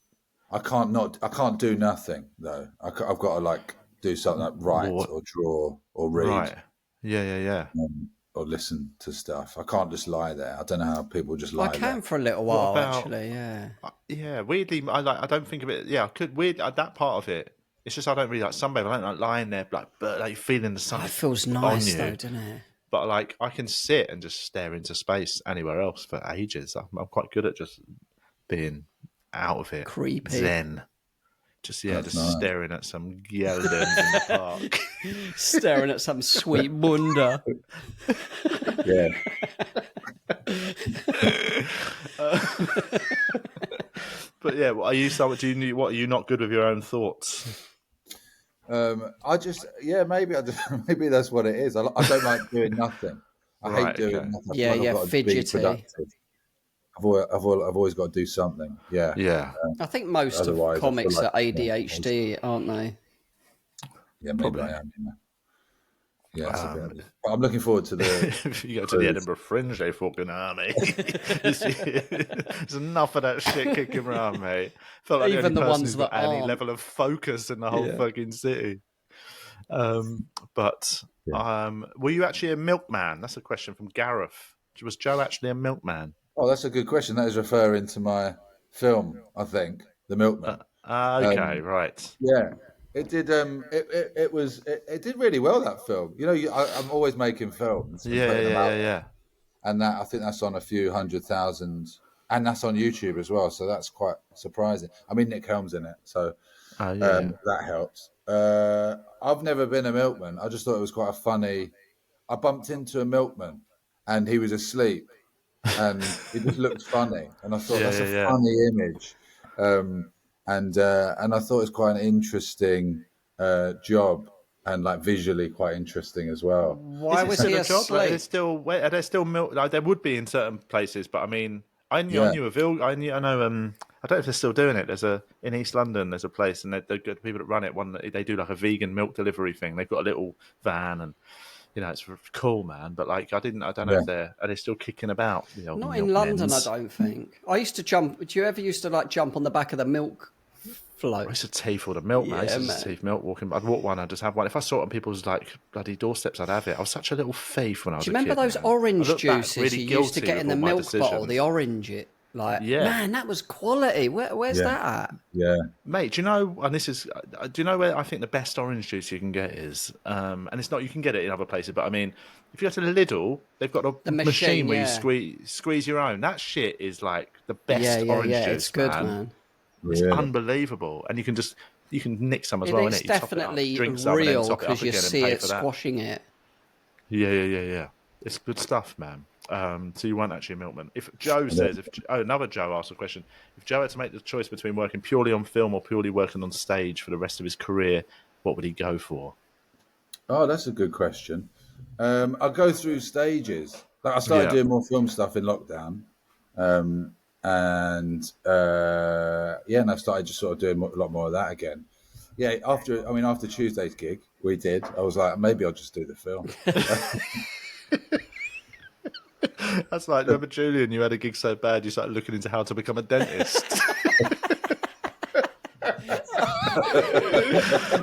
I can't do nothing though. I've got to do something like write or draw or read. Right. Yeah. Or listen to stuff. I can't just lie there. I don't know how people just lie. I can for a little while, actually. Yeah. Yeah. Weirdly, I don't think of it. Yeah, I could that part of it. It's just I don't really like sunbathe. I don't like lying there like feeling the sun. It feels nice though, doesn't it? But like I can sit and just stare into space anywhere else for ages. I'm quite good at just being out of it. Creepy. Zen. Just staring at some geldings in the park. Staring at some sweet bunda. Yeah. But yeah, what are you not good with your own thoughts? Maybe that's what it is. I don't like doing nothing. I hate doing nothing. Yeah, fidgety. I've always got to do something. Yeah. I think most of comics are ADHD, aren't they? Yeah, maybe probably. I am. Yeah, but I'm looking forward to the. If you go to the Edinburgh Fringe, they fucking army. There's enough of that shit kicking around, mate. Felt like even the ones that got any aren't. level of focus in the whole fucking city. Were you actually a milkman? That's a question from Gareth. Was Joe actually a milkman? Oh, that's a good question. That is referring to my film, I think, The Milkman. Okay, right. Yeah. It did. It did really well, that film. I'm always making films. Yeah. And I think that's on a few 100,000, and that's on YouTube as well. So that's quite surprising. I mean, Nick Helm's in it, so that helps. I've never been a milkman. I just thought it was quite a funny. I bumped into a milkman, and he was asleep, and he just looked funny, and I thought that's a funny image. And I thought it was quite an interesting job, and visually quite interesting as well. Why was he asleep? Are there still milk? Like there would be in certain places, but I mean, I know. I don't know if they're still doing it. In East London. There's a place, and they're good people that run it. They do like a vegan milk delivery thing. They've got a little van, and it's cool, man. But I don't know if are they still kicking about? Not in London, I don't think. I used to jump. Do you ever used to jump on the back of the milk float? I used to teeth all the milk, man. I used to teeth milk walking. I'd walk one, I'd just have one. If I saw it on people's bloody doorsteps, I'd have it. I was such a little thief when I was a kid. Do you remember those orange juices really you used to get in the milk bottle? The orange man, that was quality. Where's that at? Yeah, mate. Do you know? And do you know where I think the best orange juice you can get is? And it's not. You can get it in other places, but I mean, if you go to the Lidl, they've got the machine where you squeeze your own. That shit is the best orange juice. It's good, man. It's unbelievable, and you can nick some as well. It's definitely real because you see it squashing it. Yeah. It's good stuff, man. So you weren't actually a milkman. If Joe says, another Joe asked a question. If Joe had to make the choice between working purely on film or purely working on stage for the rest of his career, what would he go for? Oh, that's a good question. I'll go through stages. I started doing more film stuff in lockdown. And I started just sort of doing a lot more of that again. yeah, after Tuesday's gig, we did. I was like, maybe I'll just do the film. That's like, remember Julian, you had a gig so bad you started looking into how to become a dentist.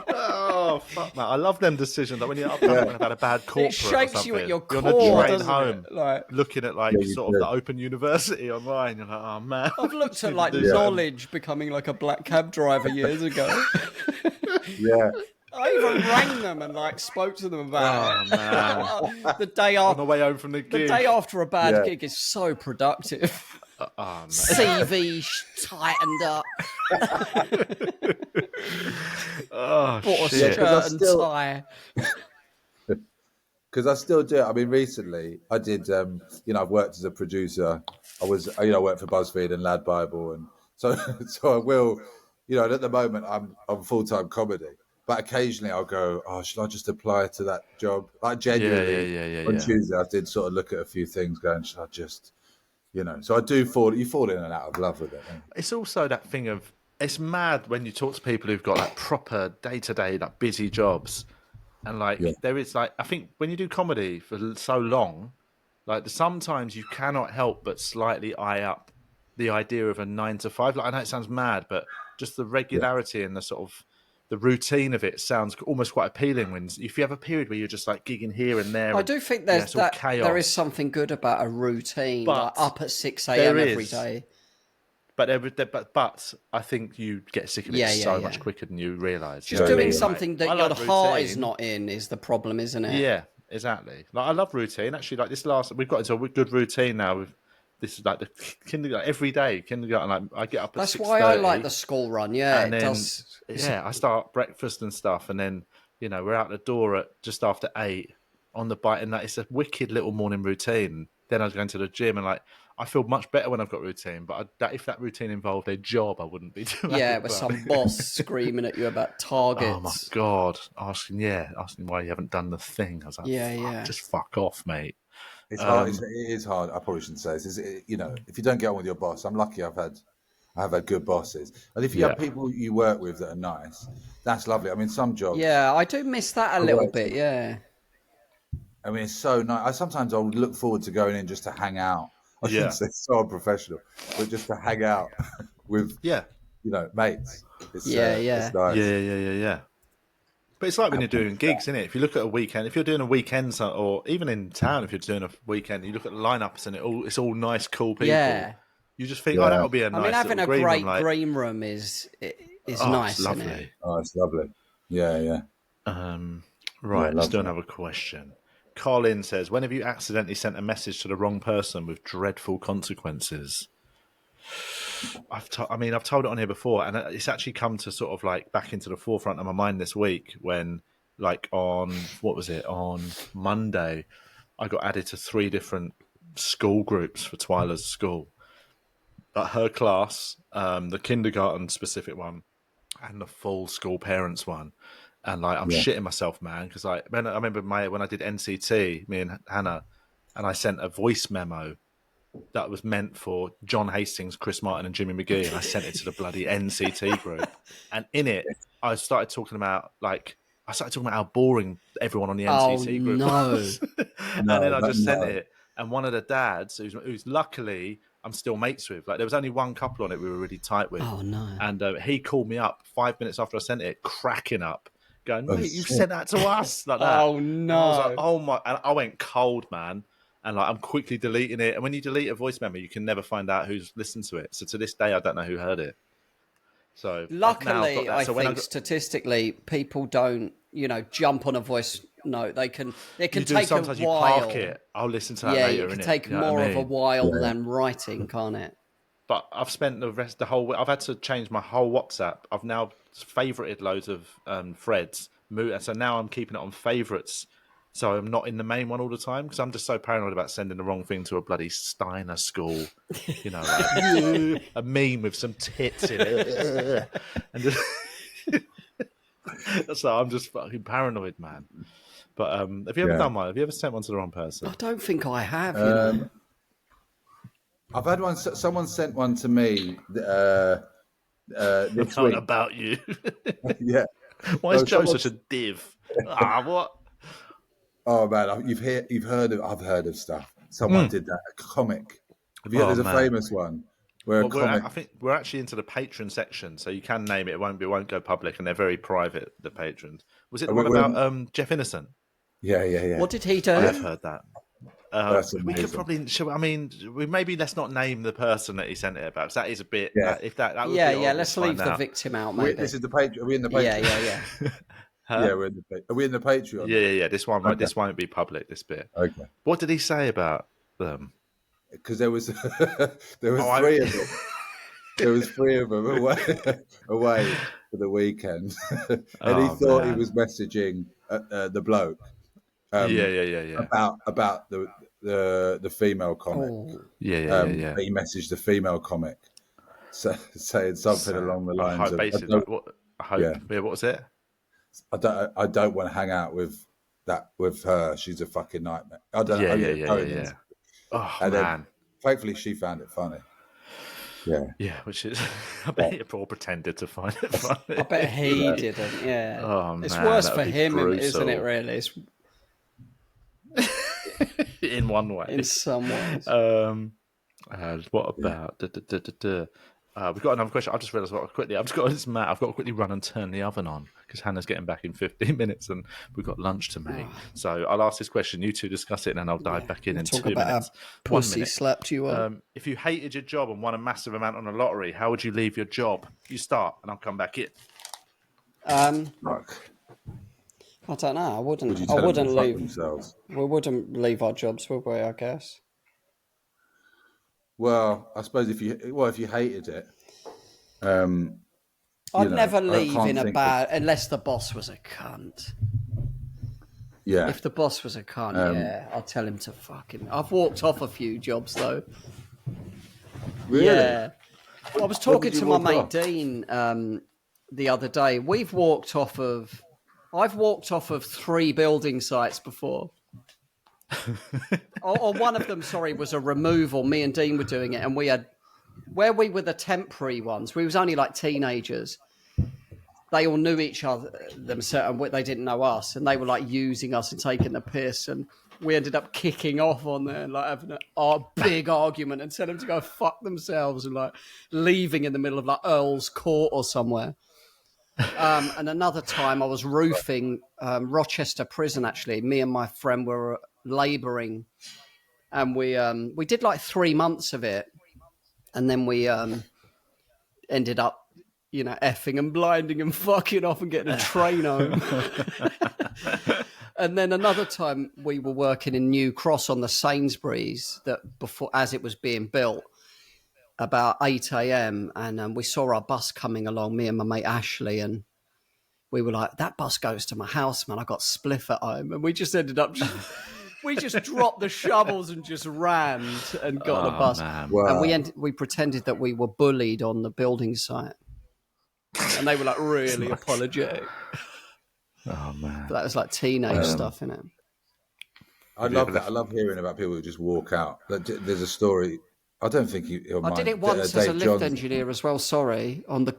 Oh, fuck, man. I love them decisions. Like when you're up when I've had a bad corporate It shakes or something, you at your you're core, on the train doesn't home, it? Like, looking at like Yeah, you sort do. of the Open University online. You're like, oh, man. I've looked at like Yeah. knowledge becoming like a black cab driver years ago. Yeah. I even rang them and like spoke to them about Oh, man. it. The day On after, the way home from the the gig. day after a bad Yeah. gig is so productive. Oh, man. CV tightened up, Oh, bought a shit. shirt I and still- tie. Because I still do it. I mean, recently I did. I've worked as a producer. I worked for BuzzFeed and Lad Bible, and so I will. And at the moment I'm full-time comedy, but occasionally I'll go, oh, should I just apply to that job? Like genuinely, on Tuesday I did sort of look at a few things, going, should I just, So I do you fall in and out of love with it. It's also that thing of, it's mad when you talk to people who've got like proper day-to-day, like busy jobs. And like, there is like, I think when you do comedy for so long, like sometimes you cannot help but slightly eye up the idea of a 9 to 5. Like, I know it sounds mad, but just the regularity and the sort of the routine of it sounds almost quite appealing. When if you have a period where you're just like gigging here and there, I do think there's there is something good about a routine, like up at 6 a.m. every day. But I think you get sick of it so much quicker than you realise. Just doing something that your heart is not in is the problem, isn't it? Yeah, exactly. Like I love routine. Actually, like we've got into a good routine now. This is like the kindergarten every day. Kindergarten, like I get up at 6:30. That's why I like the school run. Yeah, and then, I start breakfast and stuff, and then we're out the door at just after 8 on the bike, and that it's a wicked little morning routine. Then I was going to the gym, and like I feel much better when I've got routine. But if that routine involved a job, I wouldn't be doing. Yeah, with some boss screaming at you about targets. Oh my god, asking why you haven't done the thing. I was like, just fuck off, mate. It's hard. It is hard. I probably shouldn't say this. If you don't get on with your boss, I'm lucky. I have had good bosses, and if you have people you work with that are nice, that's lovely. I mean, some jobs. Yeah, I do miss that a little bit. Yeah. I mean, it's so nice. I would look forward to going in just to hang out. I shouldn't say it's so unprofessional, but just to hang out with mates. It's, it's nice. Yeah. But it's like when you're doing gigs, isn't it? If you look at a weekend, if you're doing a weekend, or even in town, if you're doing a weekend, you look at the lineups and it's all nice, cool people. Yeah. You just think, that'll be a nice. I mean, having a green great room, green room is nice. It's lovely. Isn't it? Oh, it's lovely. Yeah. Right, let's do another question. Colin says, when have you accidentally sent a message to the wrong person with dreadful consequences? I've told it on here before, and it's actually come to sort of like back into the forefront of my mind this week when, like on Monday, I got added to 3 different school groups for Twyla's school. But her class, the kindergarten specific one, and the full school parents one. And like I'm shitting myself, man, because I remember when I did NCT, me and Hannah, and I sent a voice memo that was meant for John Hastings, Chris Martin, and Jimmy McGee, and I sent it to the bloody NCT group. And in it, I started talking about how boring everyone on the NCT group was. And then I just sent it, and one of the dads, who's luckily I'm still mates with, like there was only one couple on it we were really tight with. Oh no! And he called me up 5 minutes after I sent it, cracking up, going, "Mate, you sent that to us like that." Oh no! And I was like, "Oh my!" And I went cold, man. And like I'm quickly deleting it. And when you delete a voice memo, you can never find out who's listened to it. So to this day, I don't know who heard it. So luckily, I think statistically, people don't, jump on a voice note. It can take a while. Sometimes you park it. I'll listen to that later. Yeah, it can take more of a while than writing, can't it? But I've spent I've had to change my whole WhatsApp. I've now favorited loads of threads. So now I'm keeping it on favorites. So I'm not in the main one all the time because I'm just so paranoid about sending the wrong thing to a bloody Steiner school. Like, a meme with some tits in it. And just so I'm just fucking paranoid, man. But have you ever done one? Have you ever sent one to the wrong person? I don't think I have. I've had one. Someone sent one to me this week about you. Yeah. Why is No, Joe someone- such a div? What? Oh man, I've heard of stuff. Someone did that. A comic. There's a famous one where a comic. I think we're actually into the patron section, so you can name it. It won't go public, and they're very private. The patrons. Was it the one about Jeff Innocent? Yeah. What did he do? I have heard that. That's We could amazing. probably maybe let's not name the person that he sent it about. 'Cause that is a bit. Yeah. If that would be Yeah, horrible let's to leave find the out. victim out, maybe. This is the Patreon. Are we in the Patreon? Yeah. Huh? Yeah, we're in the. Are we in the Patreon? Yeah. This one, Okay. this won't be public. This bit. Okay. What did he say about them? Because there was three of them. There was three of them away for the weekend, and he thought he was messaging the bloke. Yeah. About the female comic. Oh. Yeah. He messaged the female comic, saying something along the lines of, What was it? I don't want to hang out with her. She's a fucking nightmare. I don't know. Yeah. Oh, and man. then, thankfully, she found it funny. Yeah, which is I bet he all pretended to find it funny. I bet he didn't, yeah. Oh, it's man, worse that for would be him, brutal. isn't it, really? It's, In one way. in some ways. What about... we've got another question. I just realised I've just got this mat. I've got to quickly run and turn the oven on because Hannah's getting back in 15 minutes and we've got lunch to make. So I'll ask this question. You two discuss it and then I'll dive back in Talk 2 about minutes. how 1 pussy minute. slapped you up. If you hated your job and won a massive amount on a lottery, how would you leave your job? You start and I'll come back in. Fuck. I don't know. I wouldn't Would you tell them to fuck leave. themselves? We wouldn't leave our jobs, would we? I guess. Well, I suppose if you hated it, I'd never leave can't in a think bad unless the boss was a cunt. Yeah. If the boss was a cunt, I'll tell him to fucking. I've walked off a few jobs though. Really? Yeah. I was talking did you to my walk mate off? Dean the other day. I've walked off of 3 building sites before. or one of them, was a removal. Me and Dean were doing it, and we were the temporary ones. We was only like teenagers. They all knew each other themselves, and they didn't know us, and they were like using us and taking the piss, and we ended up kicking off on there and like having a big argument and telling them to go fuck themselves and like leaving in the middle of like Earl's Court or somewhere. And another time I was roofing Rochester Prison. Actually, me and my friend were labouring, and we did like 3 months of it, and then we ended up, effing and blinding and fucking off and getting a train home. And then another time we were working in New Cross on the Sainsbury's as it was being built. About 8 a.m. and we saw our bus coming along, me and my mate Ashley, and we were like, that bus goes to my house, man. I got spliff at home. And we just ended up, we just dropped the shovels and just ran and got on a bus. Wow. And we pretended that we were bullied on the building site. And they were like really apologetic. Oh, man. But that was like teenage stuff, innit? I love that. I love hearing about people who just walk out. There's a story. I don't think I did it once as a lift engineer as well. Sorry, on the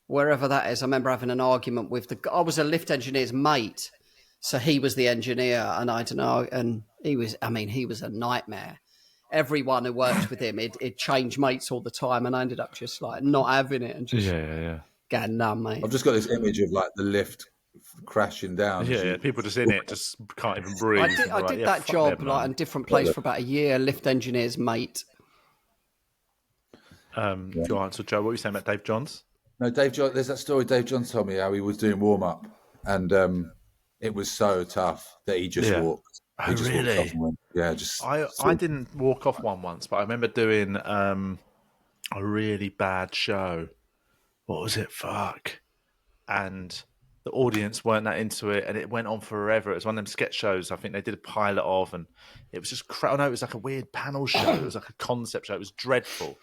wherever that is. I remember having an argument with I was a lift engineer's mate, so he was the engineer, and I don't know, and he was a nightmare. Everyone who worked with him, it changed mates all the time, and I ended up just like not having it and just going, nah, mate. I've just got this image of like the lift crashing down. Yeah, people just in it, just can't even breathe. I did that job like in a different place for about a year, lift engineer's mate. Go on. So, Joe, what were you saying about Dave Johns? No, Dave John. There's that story Dave Johns told me how he was doing warm up, and it was so tough that he just walked. He just really? walked off and went, yeah, just. I didn't walk off one once, but I remember doing a really bad show. What was it? Fuck. And the audience weren't that into it, and it went on forever. It was one of them sketch shows I think they did a pilot of, and it was just it was like a weird panel show. It was like a concept show. It was dreadful.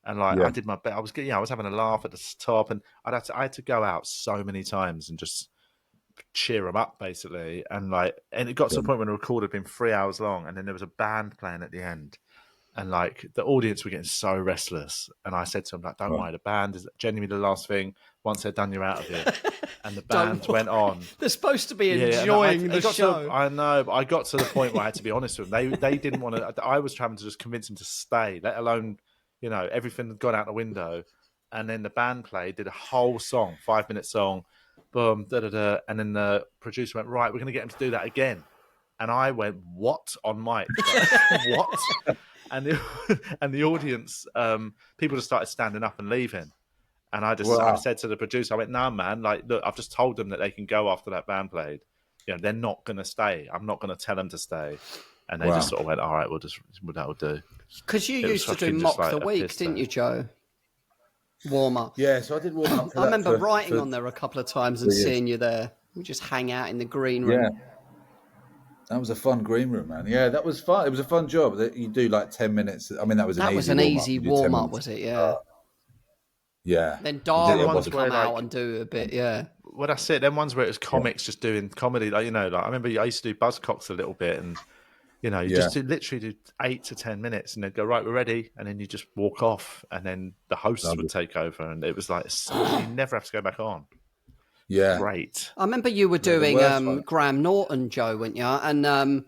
And like I did my best. I was having a laugh at the top, and I had to go out so many times and just cheer them up basically. And it got to the point when the record had been 3 hours long, and then there was a band playing at the end, and like the audience were getting so restless. And I said to them, like, don't worry, the band is genuinely the last thing. Once they're done, you're out of here. and the band went on. They're supposed to be enjoying the show. I know, but I got to the point where I had to be honest with them. They didn't want to. I was trying to just convince them to stay, let alone, everything had gone out the window. And then the band played, did a whole song, 5-minute song, boom, da-da-da. And then the producer went, right, we're going to get him to do that again. And I went, what? On mic. Like, what? And the audience, people just started standing up and leaving. And I said to the producer, I went, nah, man, like, look, I've just told them that they can go after that band played. They're not going to stay. I'm not going to tell them to stay. And they just sort of went, all right, that'll do. Because you used to do Mock the Week, didn't you, Joe? Warm up. Yeah, so I did warm up. I remember writing on there a couple of times and seeing you there. We just hang out in the green room. Yeah. That was a fun green room, man. Yeah, that was fun. It was a fun job. You do like 10 minutes. I mean, that was an easy warm up, was it? Yeah. Yeah. Then Dara would come out and do a bit, yeah. Well, that's it. Then ones where it was comics just doing comedy. Like, I remember I used to do Buzzcocks a little bit and, just literally do 8 to 10 minutes and they'd go, right, we're ready. And then you just walk off and then the hosts would take over. And it was like, you never have to go back on. Yeah. Great. I remember you were doing Graham Norton, Joe, weren't you? And I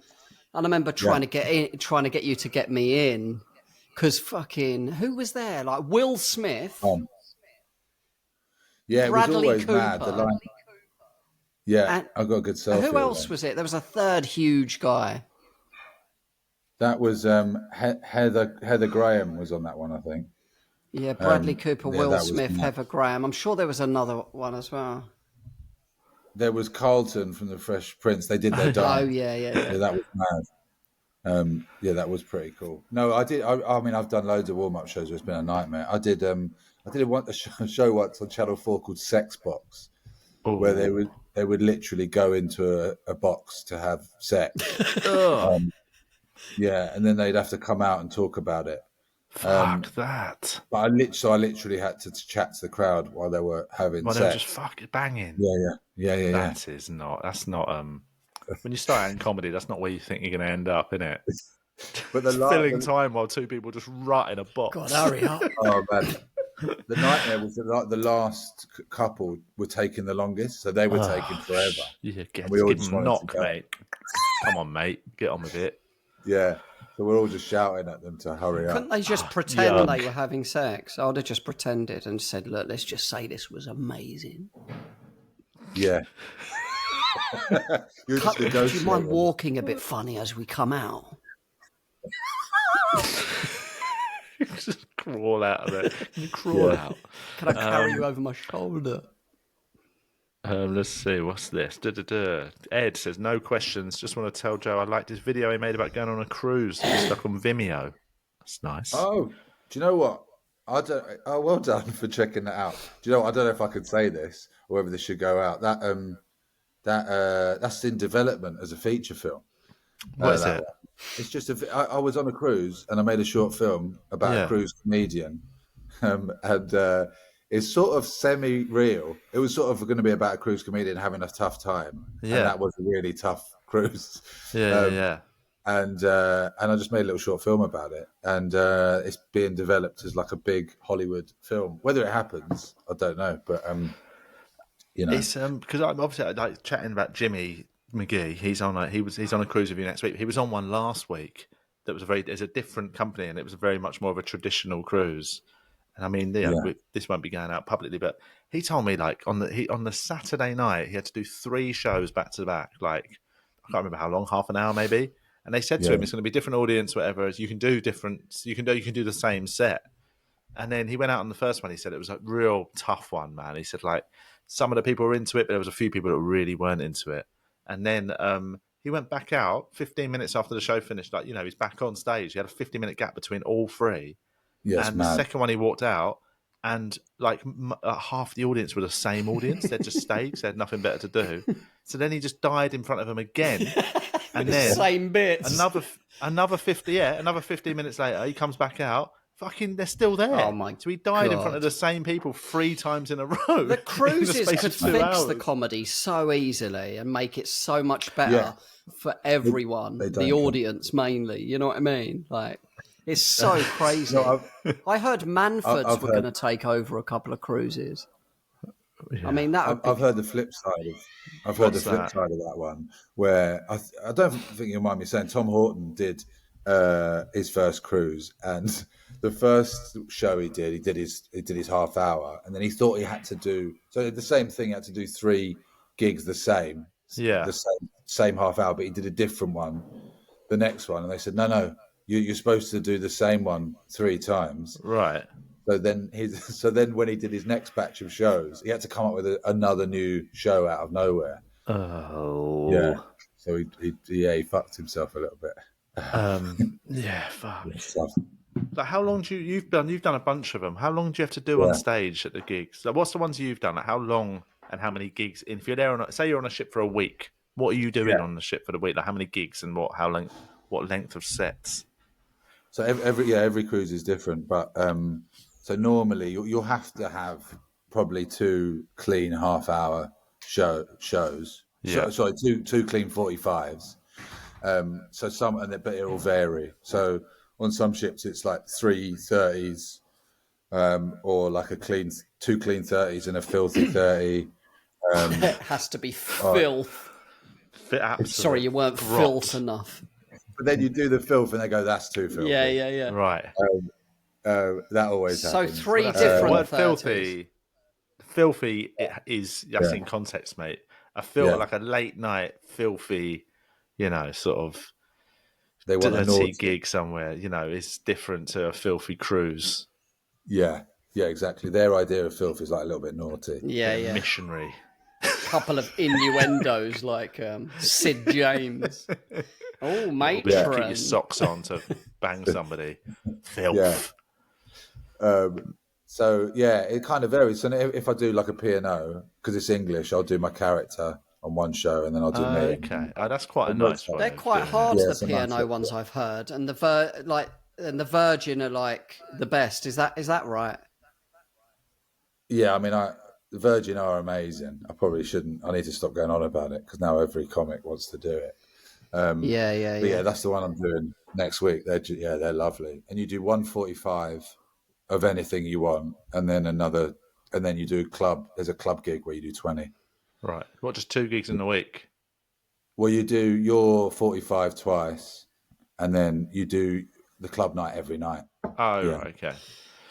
remember trying to get you to get me in because fucking, who was there? Like Will Smith. Yeah, Bradley it was always Cooper. mad. The line. Yeah, I got a good selfie. Who else was it? There was a third huge guy. That was Heather Graham was on that one, I think. Yeah, Bradley Cooper, Will Smith, Heather Graham. I'm sure there was another one as well. There was Carlton from the Fresh Prince. They did their dance. Oh, yeah. That was mad. That was pretty cool. No, I did. I mean, I've done loads of warm-up shows where it's been a nightmare. I did a show once on Channel 4 called Sex Box, where they would literally go into a box to have sex. And then they'd have to come out and talk about it. Fuck that. But I literally had to chat to the crowd while they were having sex. They were just fucking banging. Yeah. That's not, when you start out in comedy, that's not where you think you're going to end up, innit? But filling time while two people just rut in a box. God, hurry up. Oh, man. The nightmare was that the last couple were taking the longest, so they were taking forever. Yeah, give them a knock, mate. Come on, mate. Get on with it. Yeah. So we're all just shouting at them to hurry up. Couldn't they just pretend they were having sex? I would have just pretended and said, look, let's just say this was amazing. Yeah. Do you mind walking a bit funny as we come out? Just crawl out of it. Can you crawl out? Can I carry you over my shoulder? Let's see, what's this? Ed says, no questions. Just want to tell Joe I liked his video he made about going on a cruise. It's stuck on Vimeo. That's nice. Oh, do you know what? Well done for checking that out. Do you know what? I don't know if I could say this or whether this should go out. That's in development as a feature film. What is it? It's just I was on a cruise and I made a short film about a cruise comedian, and it's sort of semi-real. It was sort of going to be about a cruise comedian having a tough time, and that was a really tough cruise. Yeah. And I just made a little short film about it, and it's being developed as like a big Hollywood film. Whether it happens, I don't know, but it's because I'm obviously like chatting about Jimmy McGee. He's on a cruise with you next week. He was on one last week that was there's a different company, and it was very much more of a traditional cruise. And I mean, this won't be going out publicly, but he told me like on the Saturday night he had to do 3 shows back to back. Like I can't remember how long, half an hour maybe. And they said to him, it's going to be different audience, whatever. You can do the same set. And then he went out on the first one. He said it was a real tough one, man. He said like some of the people were into it, but there was a few people that really weren't into it. And then he went back out 15 minutes after the show finished. Like he's back on stage. He had a 50-minute gap between all 3. Yes, and mad. The second one he walked out, and like half the audience were the same audience. They'd just stayed because they had nothing better to do. So then he just died in front of them again. And then same bits. Another 15 minutes later, he comes back out. Fucking, they're still there. Oh my! So he died in front of the same people 3 times in a row. The cruises could fix hours. the comedy so easily and make it so much better for everyone, the audience mainly. You know what I mean? Like, it's so crazy. I heard Manfords were going to take over a couple of cruises. I mean, that would I've be... heard the flip side of. What's that? Side of that one, where I don't think you mind me saying Tom Horton did his first cruise, and the first show he did his half hour, and then he thought he had to do the same thing. He had to do 3 gigs the same same half hour, but he did a different one the next one, and they said no, you're supposed to do the same one 3 times, Right. So then when he did his next batch of shows, he had to come up with another new show out of nowhere. Oh. Yeah. So he fucked himself a little bit. Yeah, fuck. So, Like, how long do you've done a bunch of them? How long do you have to do on stage at the gigs? Like, what's the ones you've done? Like, how long and how many gigs? If you're there say you're on a ship for a week, what are you doing on the ship for the week? Like, how many gigs and what length of sets? So every cruise is different, but so normally you'll have to have probably 2 clean half-hour shows. Yeah. Sorry, two clean 45s. But it will vary. So on some ships it's like 3 30s, or like 2 clean 30s and a filthy 30. It has to be filth. Sorry, you weren't filth enough. But then you do the filth and they go, that's too filthy. Yeah. Right. That always happens. So 3 different word 30s. Filthy that's in context, mate. Like a late night filthy, sort of they want a naughty gig somewhere, is different to a filthy cruise. Yeah, exactly. Their idea of filth is like a little bit naughty. Yeah. Missionary. Couple of innuendos like Sid James. Oh, matron. Keep your socks on to bang somebody. Filth. Yeah. So it kind of varies. So if I do like a P&O, because it's English, I'll do my character on one show and then I'll do me. Okay, that's quite a nice one. They're quite hard, the P&O nice ones I've heard, and the Virgin are like the best. Is that right? Yeah, I mean, the Virgin are amazing. I probably shouldn't. I need to stop going on about it because now every comic wants to do it. Yeah, that's the one I'm doing next week. They're lovely, and you do 145 of anything you want, and then you do club. There's a club gig where you do 20. Right. What, just 2 gigs in a week? Well, you do your 45 twice, and then you do the club night every night. Oh, right, okay.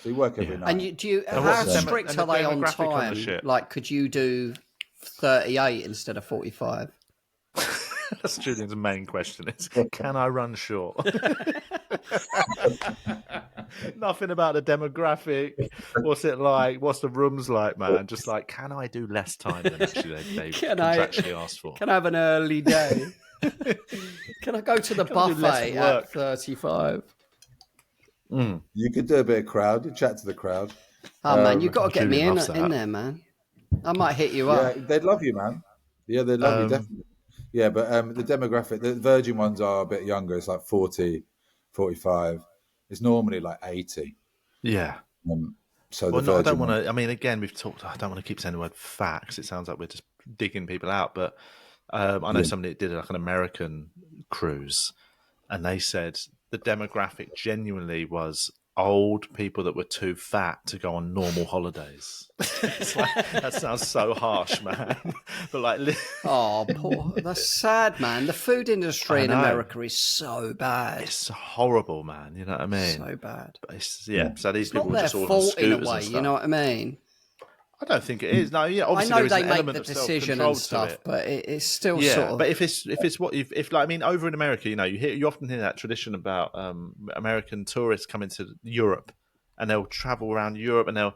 So you work every night. And how strict are they on time? Like, could you do 38 instead of 45? That's Julian's main question is, can I run short? Nothing about the demographic. What's it like? What's the rooms like, man? Just like, can I do less time than actually they contractually asked for? Can I have an early day? Can I go to the buffet at 35? You could do a bit of crowd. You chat to the crowd. Oh, man, you've got to get me in there, man. I might hit you up. Yeah, they'd love you, man. Yeah, they'd love you, definitely. Yeah, but the demographic, the Virgin ones are a bit younger. It's like 40, 45. It's normally like 80. Yeah. So I don't want to. I mean, again, we've talked. I don't want to keep saying the word facts. It sounds like we're just digging people out. But I know somebody that did like an American cruise, and they said the demographic genuinely was old people that were too fat to go on normal holidays. It's like, that sounds so harsh, man. But like, oh, poor. That's sad, man. The food industry in America is so bad. It's horrible, man. You know what I mean? So bad. But so these people were just all fault on in a way. You know what I mean? I don't think it is. No, yeah, obviously I know there is they an make element the of decision self-control and stuff, to it. but it's still sort of. But if it's what I mean, over in America, you often hear that tradition about American tourists coming to Europe, and they'll travel around Europe, and they're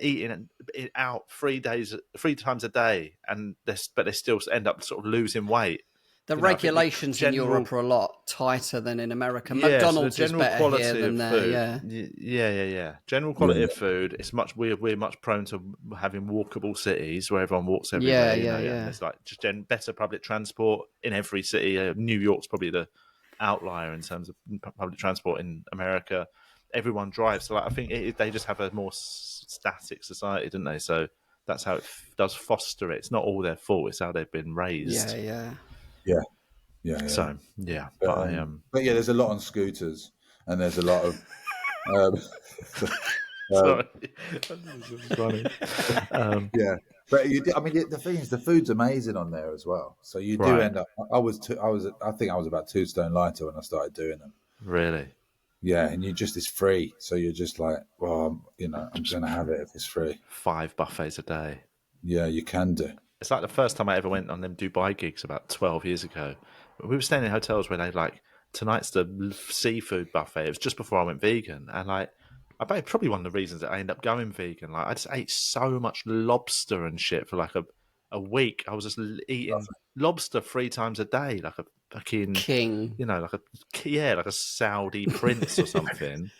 eating out 3 times a day, and they still end up sort of losing weight. The regulations in Europe are a lot tighter than in America. McDonald's is better here than there. Yeah. General quality of food. It's we're much prone to having walkable cities where everyone walks every day. Yeah. There's like just better public transport in every city. New York's probably the outlier in terms of public transport in America. Everyone drives. So I think they just have a more static society, don't they? So that's how it does foster it. It's not all their fault. It's how they've been raised. Yeah. So yeah, but yeah, there's a lot on scooters, and there's a lot of. Sorry, funny. yeah, But I mean, the thing is, the food's amazing on there as well. So you do Right. end up. I think I was about 2 stone lighter when I started doing them. Really? Yeah, and it's free, so you're just like, well, I'm going to have it if it's free. 5 buffets a day. Yeah, you can do. It's like the first time I ever went on them Dubai gigs about 12 years ago. We were staying in hotels where they tonight's the seafood buffet. It was just before I went vegan, and I bet probably one of the reasons that I ended up going vegan. I just ate so much lobster and shit for a week. I was just eating lobster 3 times a day, like a fucking king. like a Saudi prince or something.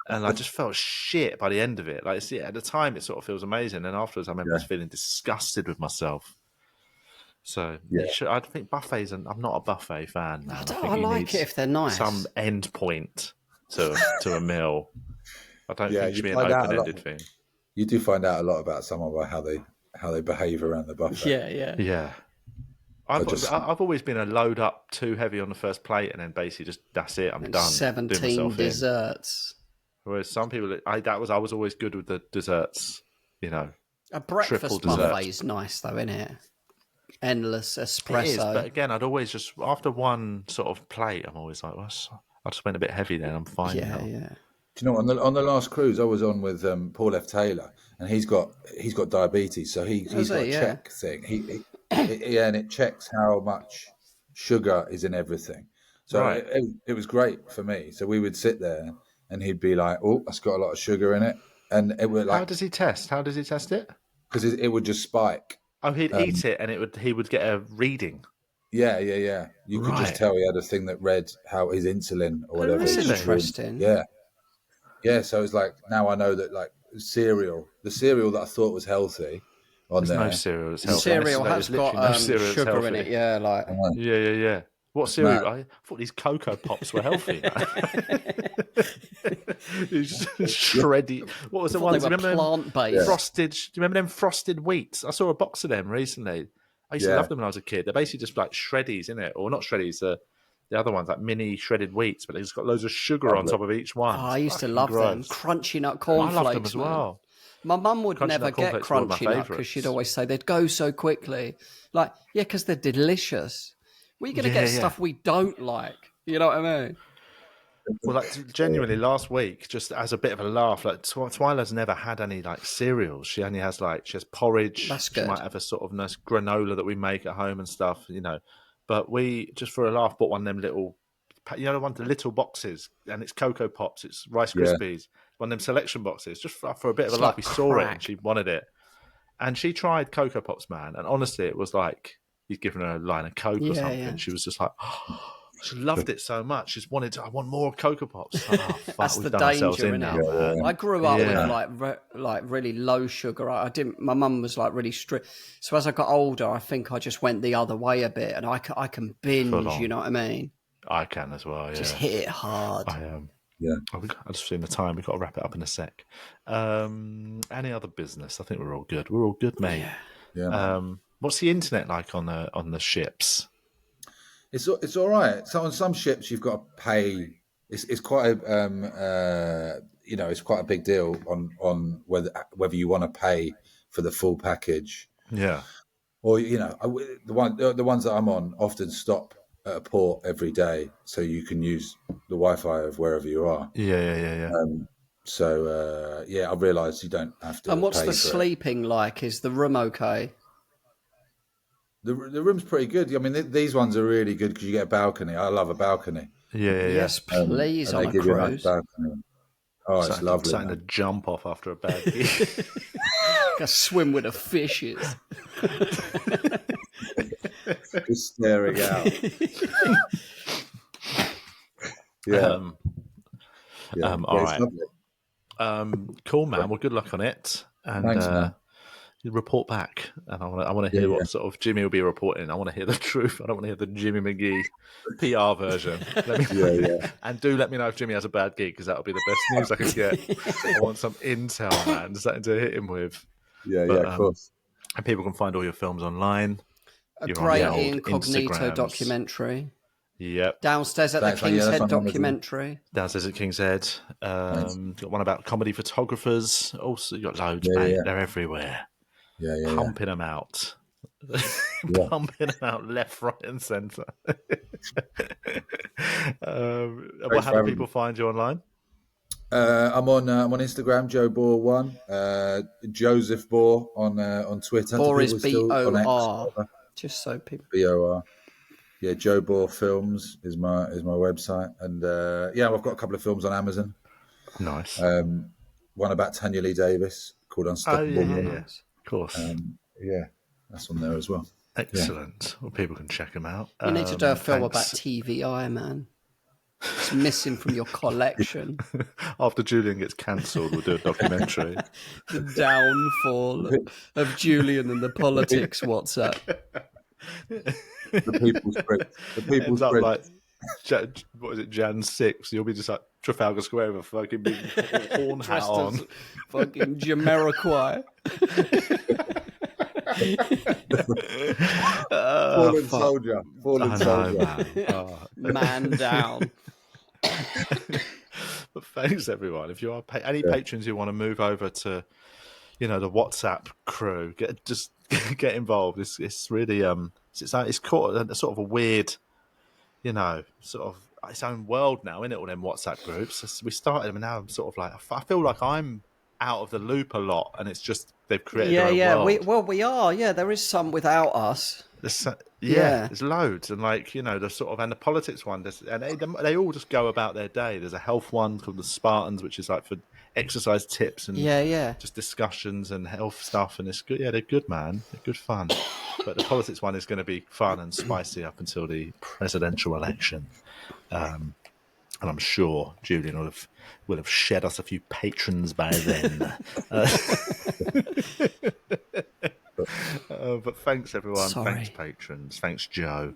And I just felt shit by the end of it. At the time, it sort of feels amazing, and afterwards, I remember just feeling disgusted with myself. So I think buffets, and I'm not a buffet fan, man. I like it if they're nice. Some end point to a meal. I don't think it should be an open-ended thing. You do find out a lot about someone by how they behave around the buffet. Yeah. I've always been a load up too heavy on the first plate, and then basically just that's it. I'm done. 17 desserts. Whereas some people, I was always good with the desserts. A breakfast buffet is nice though, isn't it? Endless espresso. It is, but again, I'd always just after one sort of plate, I'm always like, well, I just went a bit heavy then. I'm fine now. Yeah. Do you know on the last cruise I was on with Paul F. Taylor, and he's got diabetes, so he's got a check thing. And it checks how much sugar is in everything. So it was great for me. So we would sit there, and he'd be like, "Oh, that's got a lot of sugar in it," and it would like. How does he test? it? Because it would just spike. Oh, he'd eat it, and he would get a reading. Yeah. You could just tell he had a thing that read how his insulin or whatever. That's interesting. Yeah. So it's like now I know that like the cereal that I thought was healthy. There's no cereal that's healthy. Cereal has got sugar in it. Yeah, like yeah. What cereal? I thought these Cocoa Pops were healthy. Shreddy. What was the ones? They were plant-based. Frosted. Do you remember them frosted wheats? I saw a box of them recently. I used to love them when I was a kid. They're basically just like shreddies, isn't it? Or not shreddies. The other ones like mini shredded wheats, but they've just got loads of sugar on top of each one. I used to love them. Crunchy nut cornflakes. I love them as well. My mum would never get crunchy nut because she'd always say they'd go so quickly. Like, because they're delicious. We're going to get stuff we don't like. You know what I mean? Well, genuinely, last week, just as a bit of a laugh, Twyla's never had any cereals. She only has she has porridge. That's good. She might have a sort of nice granola that we make at home and stuff, But we just for a laugh bought one of them little, the little boxes, and it's Cocoa Pops, it's Rice Krispies, one of them selection boxes, just for a bit of a laugh. We saw it and she wanted it, and she tried Cocoa Pops, man, and honestly, it was like he'd given her a line of Coke or something. Yeah. She was just like, she loved it so much. She just wanted I want more Cocoa Pops. Oh, fuck, that's the danger in it. I grew up with really low sugar. My mum was really strict. So as I got older, I think I just went the other way a bit, and I can binge. You know what I mean? I can as well. Yeah, just hit it hard. I am. Yeah, I just seen the time. We've got to wrap it up in a sec. Any other business? I think we're all good. We're all good, mate. Yeah. What's the internet like on the ships? It's all right. So on some ships you've got to pay. It's quite a it's quite a big deal on whether you want to pay for the full package. Yeah. Or the ones that I'm on often stop at a port every day, so you can use the Wi-Fi of wherever you are. Yeah. I realised you don't have to. And what's pay the for sleeping like? Is the room okay? The room's pretty good. I mean, these ones are really good because you get a balcony. I love a balcony. Yeah. Yes, please, on a cruise. You a nice balcony. Oh, it's lovely. Something to jump off after a bad gig. Go swim with the fishes. Just staring out. All right. Cool, man. Well, good luck on it. And thanks, man. You report back, and I want to hear what sort of Jimmy will be reporting. I want to hear the truth. I don't want to hear the Jimmy McGee PR version. And do let me know if Jimmy has a bad gig, because that would be the best news I could get. I want some intel, man. Something to hit him with. Of course. And people can find all your films online. A great incognito documentary. Yep. Downstairs at the King's Head documentary. Downstairs at King's Head. Got one about comedy photographers. Also, you got loads, mate. Yeah. They're everywhere. Yeah. pumping them out. Yeah. Pumping them out left, right, and centre. How do people find you online? I'm on Instagram, Joe Bor 1, Joseph Bor on Twitter. Bor is Still on X, BOR. whatever. Just so people. BOR. Yeah, Joe Bor Films is my website, and I've got a couple of films on Amazon. Nice. One about Tanya Lee Davis called Unstoppable. Yeah. Of course. That's on there as well. Excellent. Yeah. Well, people can check them out. You need to do a film about TVI, man. It's missing from your collection. Oh, After Julian gets cancelled, we'll do a documentary. The downfall of Julian and the politics WhatsApp. The People's Print. The People's Ends up Print. like, what is it, Jan 6th? You'll be just like Trafalgar Square with a fucking big horn hat Dressed on. as fucking Jamiroquai. Fallen soldier. Fallen soldier. Man down. But thanks, everyone. If you are any patrons who want to move over to, the WhatsApp crew, get involved. It's really it's caught a sort of a weird, sort of its own world now, isn't it? All them WhatsApp groups. We started them, and now I'm sort of like I feel like I'm out of the loop a lot, and it's just they've created their own world. We are. Yeah, there is some without us. There's loads, and the sort of and the politics one, and they all just go about their day. There's a health one called the Spartans, which is like for exercise tips and just discussions and health stuff, and it's good. Yeah, they're good, man. They're good fun. But the politics one is going to be fun and spicy up until the presidential election, and I'm sure Julian will have shed us a few patrons by then. But thanks, everyone. Sorry. Thanks, patrons. Thanks, Joe.